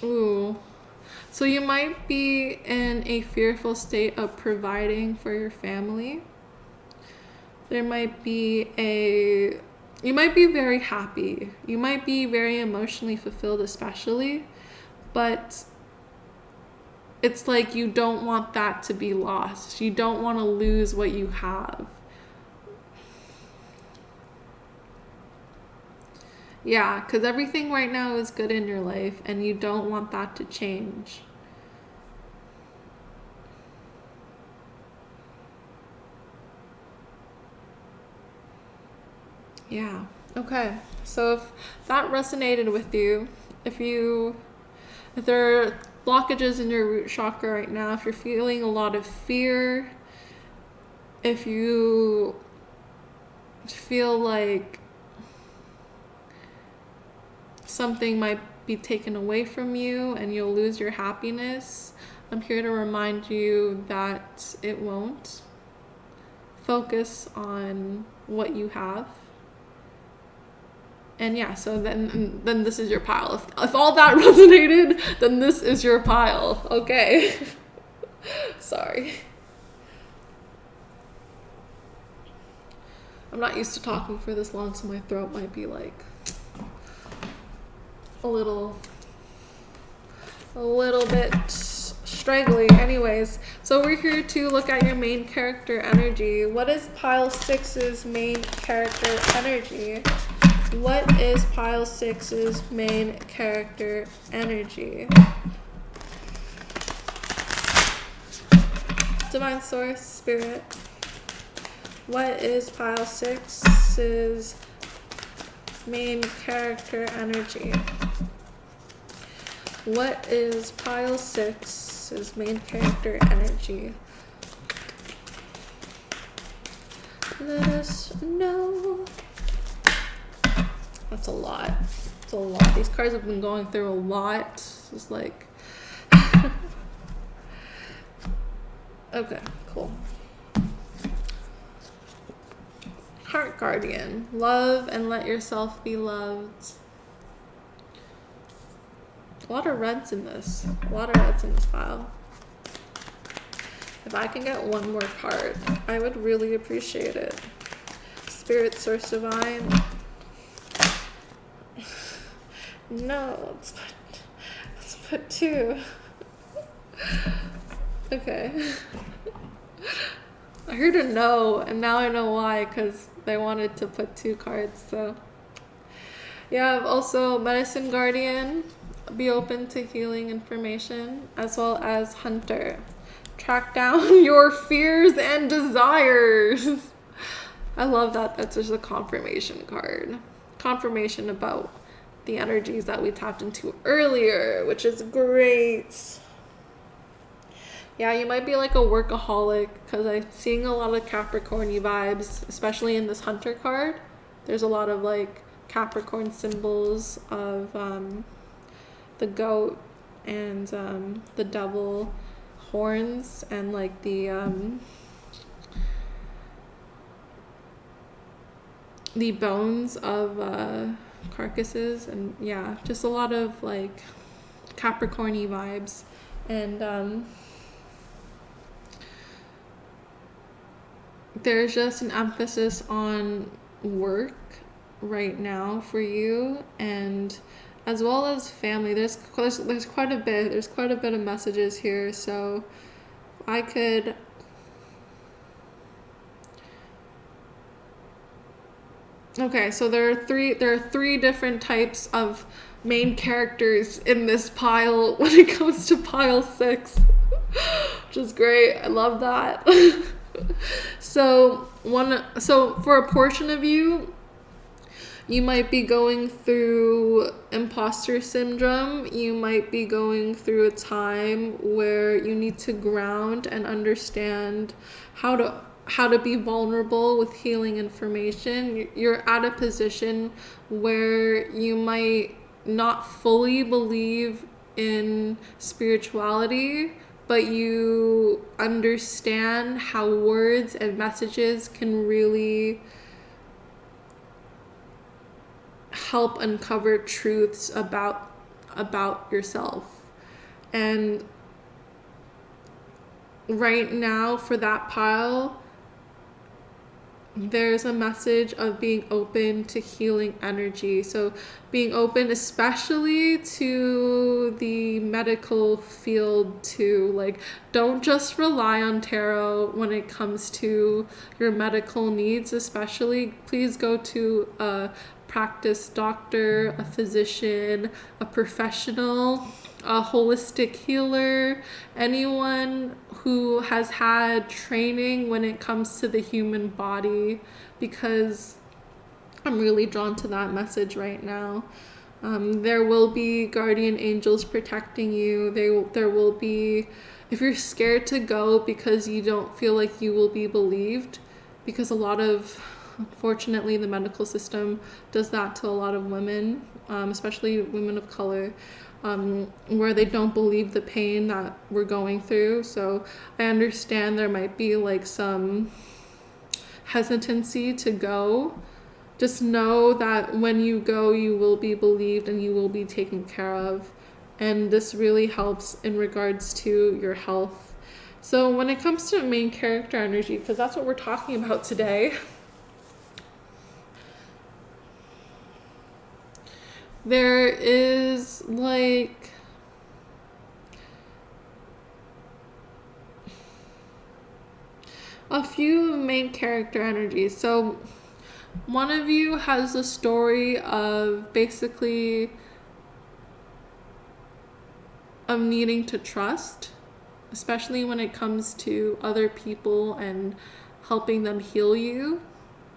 so you might be in a fearful state of providing for your family. You might be very happy. You might be very emotionally fulfilled, especially, but it's like you don't want that to be lost. You don't want to lose what you have. Yeah, because everything right now is good in your life and you don't want that to change. Yeah. Okay. So if that resonated with you, if there are blockages in your root chakra right now, if you're feeling a lot of fear, if you feel like something might be taken away from you and you'll lose your happiness, I'm here to remind you that it won't. Focus on what you have. And yeah, so then this is your pile. If all that resonated, then this is your pile. Okay. Sorry. I'm not used to talking for this long, so my throat might be like a little bit straggly. Anyways, so we're here to look at your main character energy. What is pile 6's main character energy? What is pile 6's main character energy? Divine Source, Spirit. What is pile 6's main character energy? What is pile 6's main character energy? Let us know. That's a lot. It's a lot. These cards have been going through a lot. It's just like... Okay, cool. Heart Guardian. Love and let yourself be loved. A lot of reds in this. A lot of reds in this pile. If I can get one more card, I would really appreciate it. Spirit, Source Divine. No, let's put 2. Okay. I heard a no, and now I know why, because they wanted to put 2 cards, so. Yeah, I've also Medicine Guardian, be open to healing information, as well as Hunter. Track down your fears and desires. I love that. That's just a confirmation card. Confirmation about the energies that we tapped into earlier, which is great. Yeah, you might be like a workaholic, because I'm seeing a lot of Capricorn-y vibes, especially in this Hunter card. There's a lot of like Capricorn symbols of the goat and the devil horns and like the bones of carcasses, and yeah, just a lot of like Capricorn-y vibes. And there's just an emphasis on work right now for you, and as well as family. There's quite a bit. There's quite a bit of messages here. So I could Okay, so there are three different types of main characters in this pile when it comes to pile 6. Which is great. I love that. So for a portion of you, you might be going through imposter syndrome. You might be going through a time where you need to ground and understand how to be vulnerable with healing information. You're at a position where you might not fully believe in spirituality, but you understand how words and messages can really help uncover truths about yourself. And right now for that pile, there's a message of being open to healing energy. So being open especially to the medical field too. Like, don't just rely on tarot when it comes to your medical needs, especially. Please go to a practice doctor, a physician, a professional, a holistic healer, anyone who has had training when it comes to the human body, because I'm really drawn to that message right now. There will be guardian angels protecting you. There will be, if you're scared to go because you don't feel like you will be believed, because unfortunately, the medical system does that to a lot of women, especially women of color, where they don't believe the pain that we're going through. So I understand there might be like some hesitancy to go. Just know that when you go, you will be believed and you will be taken care of. And this really helps in regards to your health. So when it comes to main character energy, because that's what we're talking about today, there is like a few main character energies. So one of you has a story of basically of needing to trust, especially when it comes to other people and helping them heal you.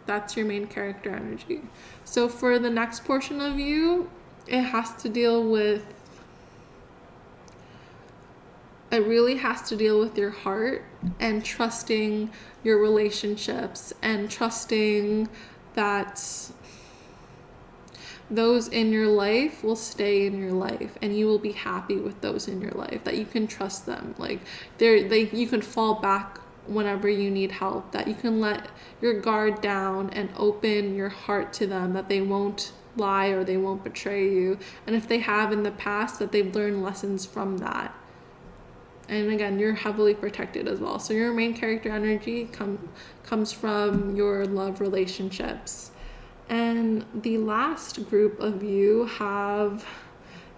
That's your main character energy. So for the next portion of you, it really has to deal with your heart and trusting your relationships and trusting that those in your life will stay in your life and you will be happy with those in your life, that you can trust them. Like you can fall back whenever you need help, that you can let your guard down and open your heart to them, that they won't lie or they won't betray you. And if they have in the past, that they've learned lessons from that. And again, you're heavily protected as well. So your main character energy comes from your love relationships. And the last group of you have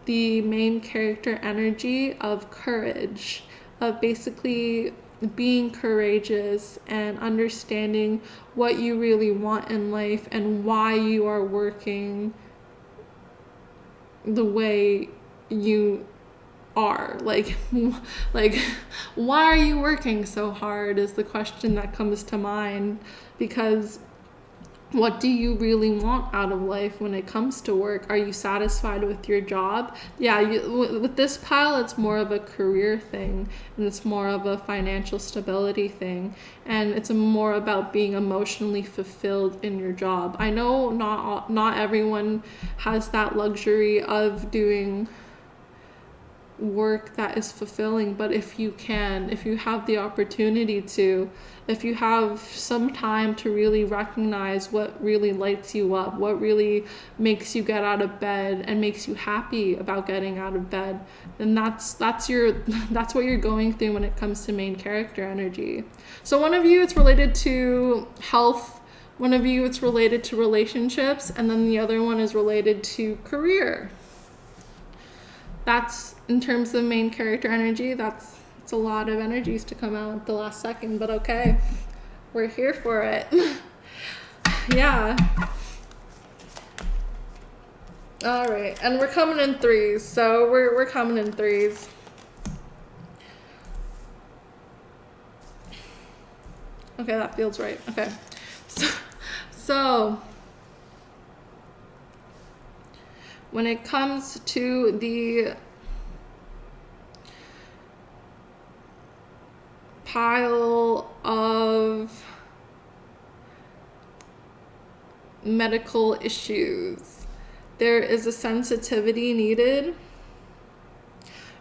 the main character energy of courage, of basically being courageous and understanding what you really want in life and why you are working the way you are. Like why are you working so hard is the question that comes to mind, because what do you really want out of life when it comes to work? Are you satisfied with your job? Yeah, with this pile, it's more of a career thing, and it's more of a financial stability thing, and it's more about being emotionally fulfilled in your job. I know not everyone has that luxury of doing work that is fulfilling, but if you have the opportunity to, if you have some time to really recognize what really lights you up, what really makes you get out of bed and makes you happy about getting out of bed, then that's what you're going through when it comes to main character energy. So one of you, it's related to health, one of you, it's related to relationships, and then the other one is related to career. That's in terms of main character energy. It's a lot of energies to come out at the last second, but okay, we're here for it. Yeah. All right, and we're coming in threes, so we're coming in threes. Okay, that feels right. Okay, so when it comes to the pile of medical issues, there is a sensitivity needed.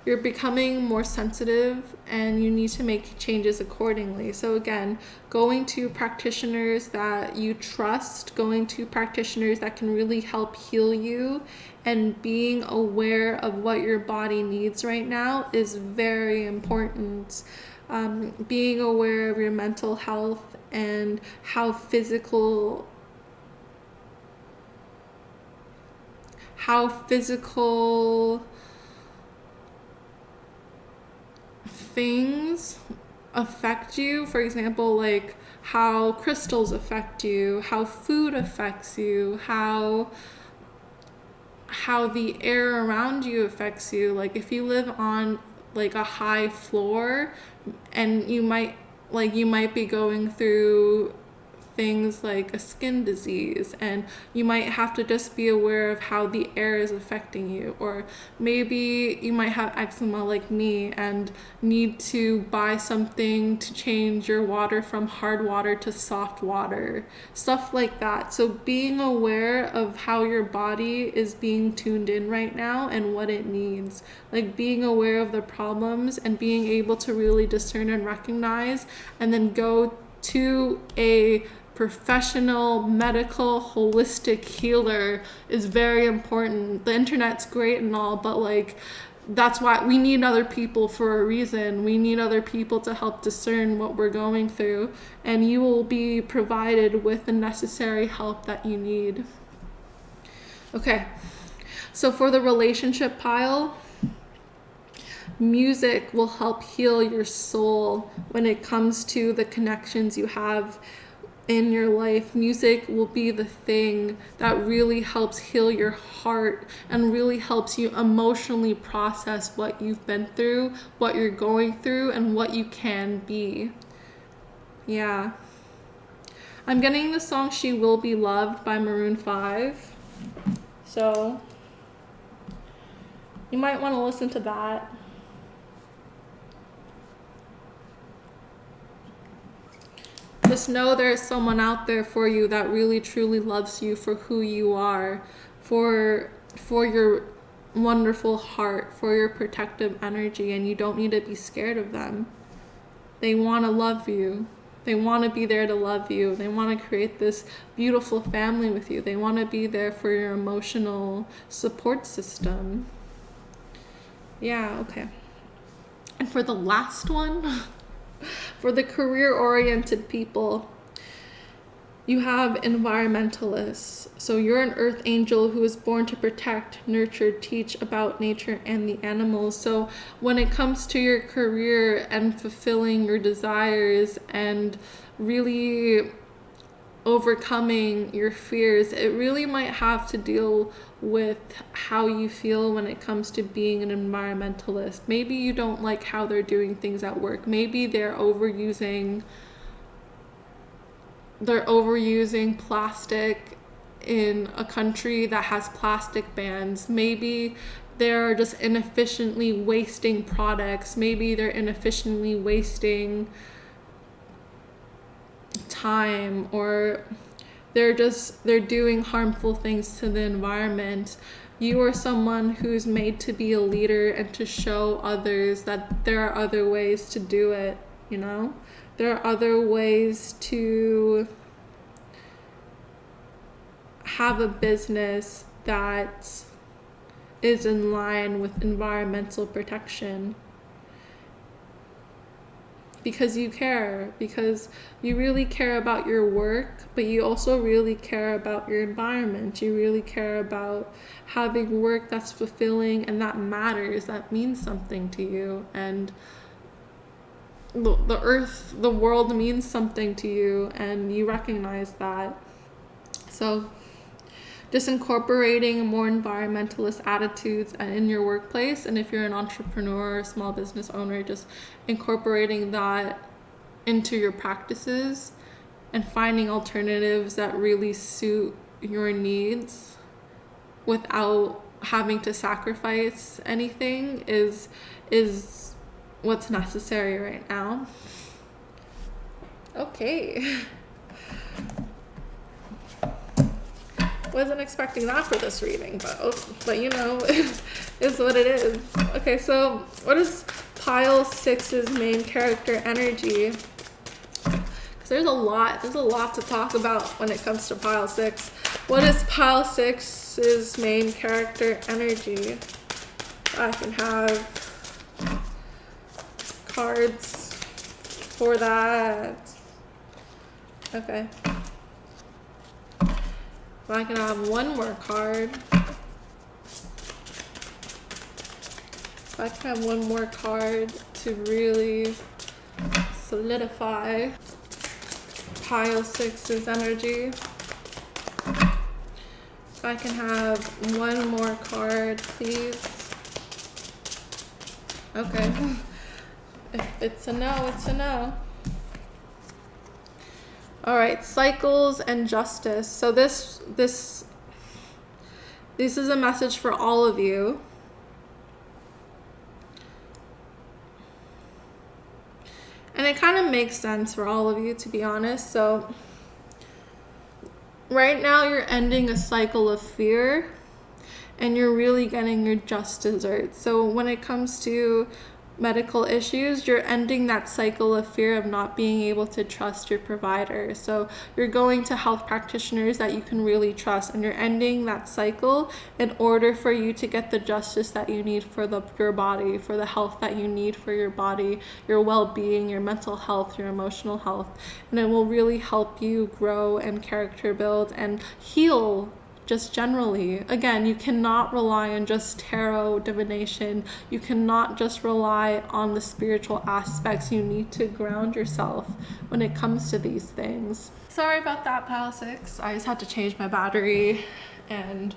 You're becoming more sensitive and you need to make changes accordingly. So again, going to practitioners that you trust, going to practitioners that can really help heal you, and being aware of what your body needs right now is very important. Being aware of your mental health and how physical things affect you. For example, like how crystals affect you, how food affects you, how the air around you affects you. Like if you live on like a high floor, and you might be going through things like a skin disease, and you might have to just be aware of how the air is affecting you. Or maybe you might have eczema like me and need to buy something to change your water from hard water to soft water, stuff like that. So being aware of how your body is being tuned in right now and what it needs, like being aware of the problems and being able to really discern and recognize, and then go to a professional, medical, holistic healer is very important. The internet's great and all, but like that's why we need other people for a reason. We need other people to help discern what we're going through, and you will be provided with the necessary help that you need. Okay, so for the relationship pile, music will help heal your soul when it comes to the connections you have in your life. Music will be the thing that really helps heal your heart and really helps you emotionally process what you've been through, what you're going through, and what you can be. Yeah. I'm getting the song She Will Be Loved by Maroon 5. So you might want to listen to that. Just know there is someone out there for you that really truly loves you for who you are, for your wonderful heart, for your protective energy, and you don't need to be scared of them. They want to love you. They want to be there to love you. They want to create this beautiful family with you. They want to be there for your emotional support system. Yeah, okay. And for the last one, for the career-oriented people, you have environmentalists. So you're an earth angel who is born to protect, nurture, teach about nature and the animals. So when it comes to your career and fulfilling your desires and really overcoming your fears, it really might have to deal with how you feel when it comes to being an environmentalist. Maybe you don't like how they're doing things at work. Maybe they're overusing plastic in a country that has plastic bans. Maybe they're just inefficiently wasting products. Maybe they're inefficiently wasting time, or they're doing harmful things to the environment. You are someone who's made to be a leader and to show others that there are other ways to do it, you know? There are other ways to have a business that is in line with environmental protection. Because you care, because you really care about your work, but you also really care about your environment. You really care about having work that's fulfilling and that matters, that means something to you. And the earth, the world means something to you, and you recognize that. So just incorporating more environmentalist attitudes in your workplace. And if you're an entrepreneur or small business owner, just incorporating that into your practices and finding alternatives that really suit your needs without having to sacrifice anything is what's necessary right now. Okay. Wasn't expecting that for this reading, but you know, is what it is. Okay, so what is pile 6's main character energy? Because there's a lot to talk about when it comes to pile 6. What is pile 6's main character energy? I can have cards for that. Okay. I can have one more card. I can have one more card to really solidify pile 6's energy. If I can have one more card, please. Okay. If it's a no, it's a no. All right, cycles and justice. So this is a message for all of you. And it kind of makes sense for all of you, to be honest. So right now you're ending a cycle of fear and you're really getting your just desserts. So when it comes to medical issues, you're ending that cycle of fear of not being able to trust your provider. So you're going to health practitioners that you can really trust, and you're ending that cycle in order for you to get the justice that you need for your body, for the health that you need for your body, your well-being, your mental health, your emotional health. And it will really help you grow and character build and heal. Just generally, again, you cannot rely on just tarot divination. You cannot just rely on the spiritual aspects. You need to ground yourself when it comes to these things. Sorry about that, pile 6. I just had to change my battery and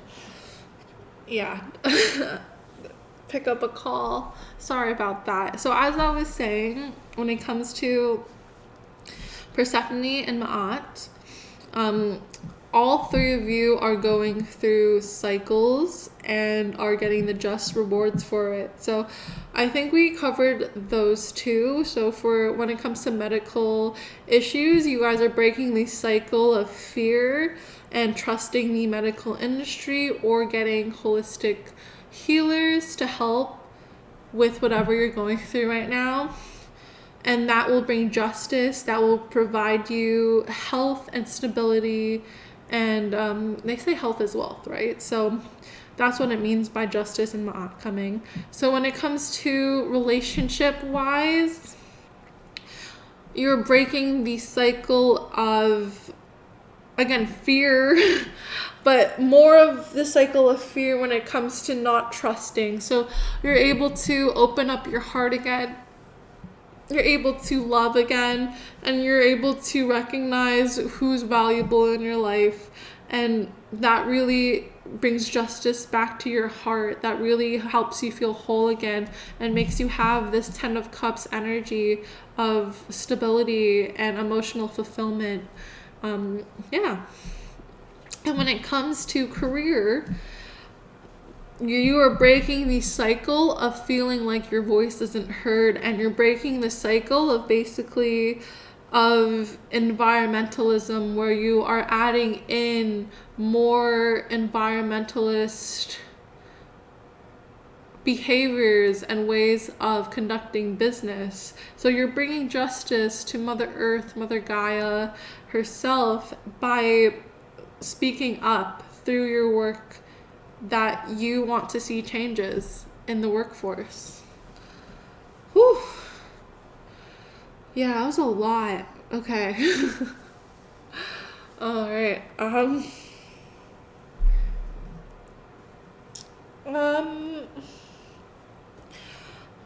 yeah, pick up a call. Sorry about that. So as I was saying, when it comes to Persephone and Ma'at, all three of you are going through cycles and are getting the just rewards for it. So I think we covered those two. So for when it comes to medical issues, you guys are breaking the cycle of fear and trusting the medical industry or getting holistic healers to help with whatever you're going through right now. And that will bring justice, that will provide you health and stability. And they say health is wealth, right? So that's what it means by justice and ma'at coming. So when it comes to relationship-wise, you're breaking the cycle of, again, fear, but more of the cycle of fear when it comes to not trusting. So you're able to open up your heart again. You're able to love again, and you're able to recognize who's valuable in your life, and that really brings justice back to your heart. That really helps you feel whole again and makes you have this 10 of Cups energy of stability and emotional fulfillment. Yeah. And when it comes to career, you are breaking the cycle of feeling like your voice isn't heard, and you're breaking the cycle of basically of environmentalism, where you are adding in more environmentalist behaviors and ways of conducting business. So you're bringing justice to Mother Earth, Mother Gaia herself, by speaking up through your work that you want to see changes in the workforce. Whew. Yeah, that was a lot. Okay. All right.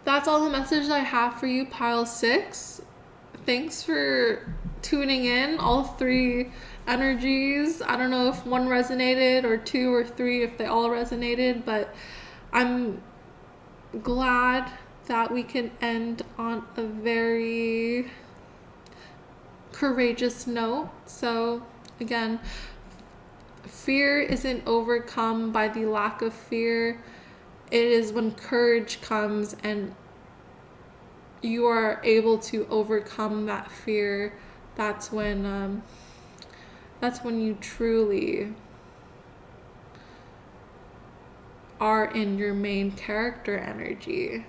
That's all the messages I have for you, pile 6. Thanks for tuning in. All 3 energies. I don't know if one resonated or two or three, if they all resonated, but I'm glad that we can end on a very courageous note. So again, fear isn't overcome by the lack of fear. It is when courage comes and you are able to overcome that fear. That's when you truly are in your main character energy.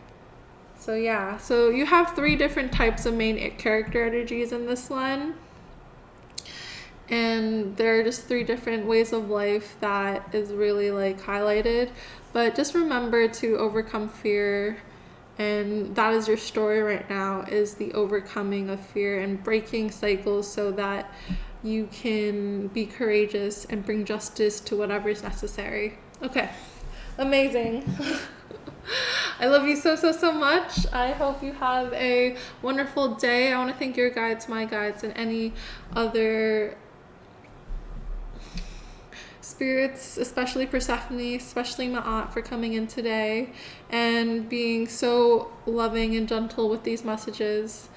So yeah, so you have 3 different types of main character energies in this one. And there are just 3 different ways of life that is really like highlighted. But just remember to overcome fear, and that is your story right now, is the overcoming of fear and breaking cycles so that you can be courageous and bring justice to whatever is necessary. Okay, amazing. I love you so, so, so much. I hope you have a wonderful day. I want to thank your guides, my guides, and any other spirits, especially Persephone, especially my aunt, for coming in today and being so loving and gentle with these messages.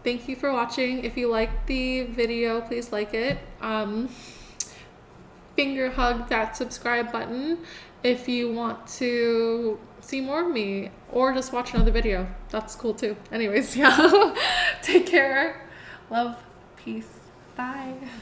Thank you for watching. If you liked the video, please like it. Finger hug that subscribe button if you want to see more of me, or just watch another video. That's cool too. Anyways, yeah. Take care. Love. Peace. Bye.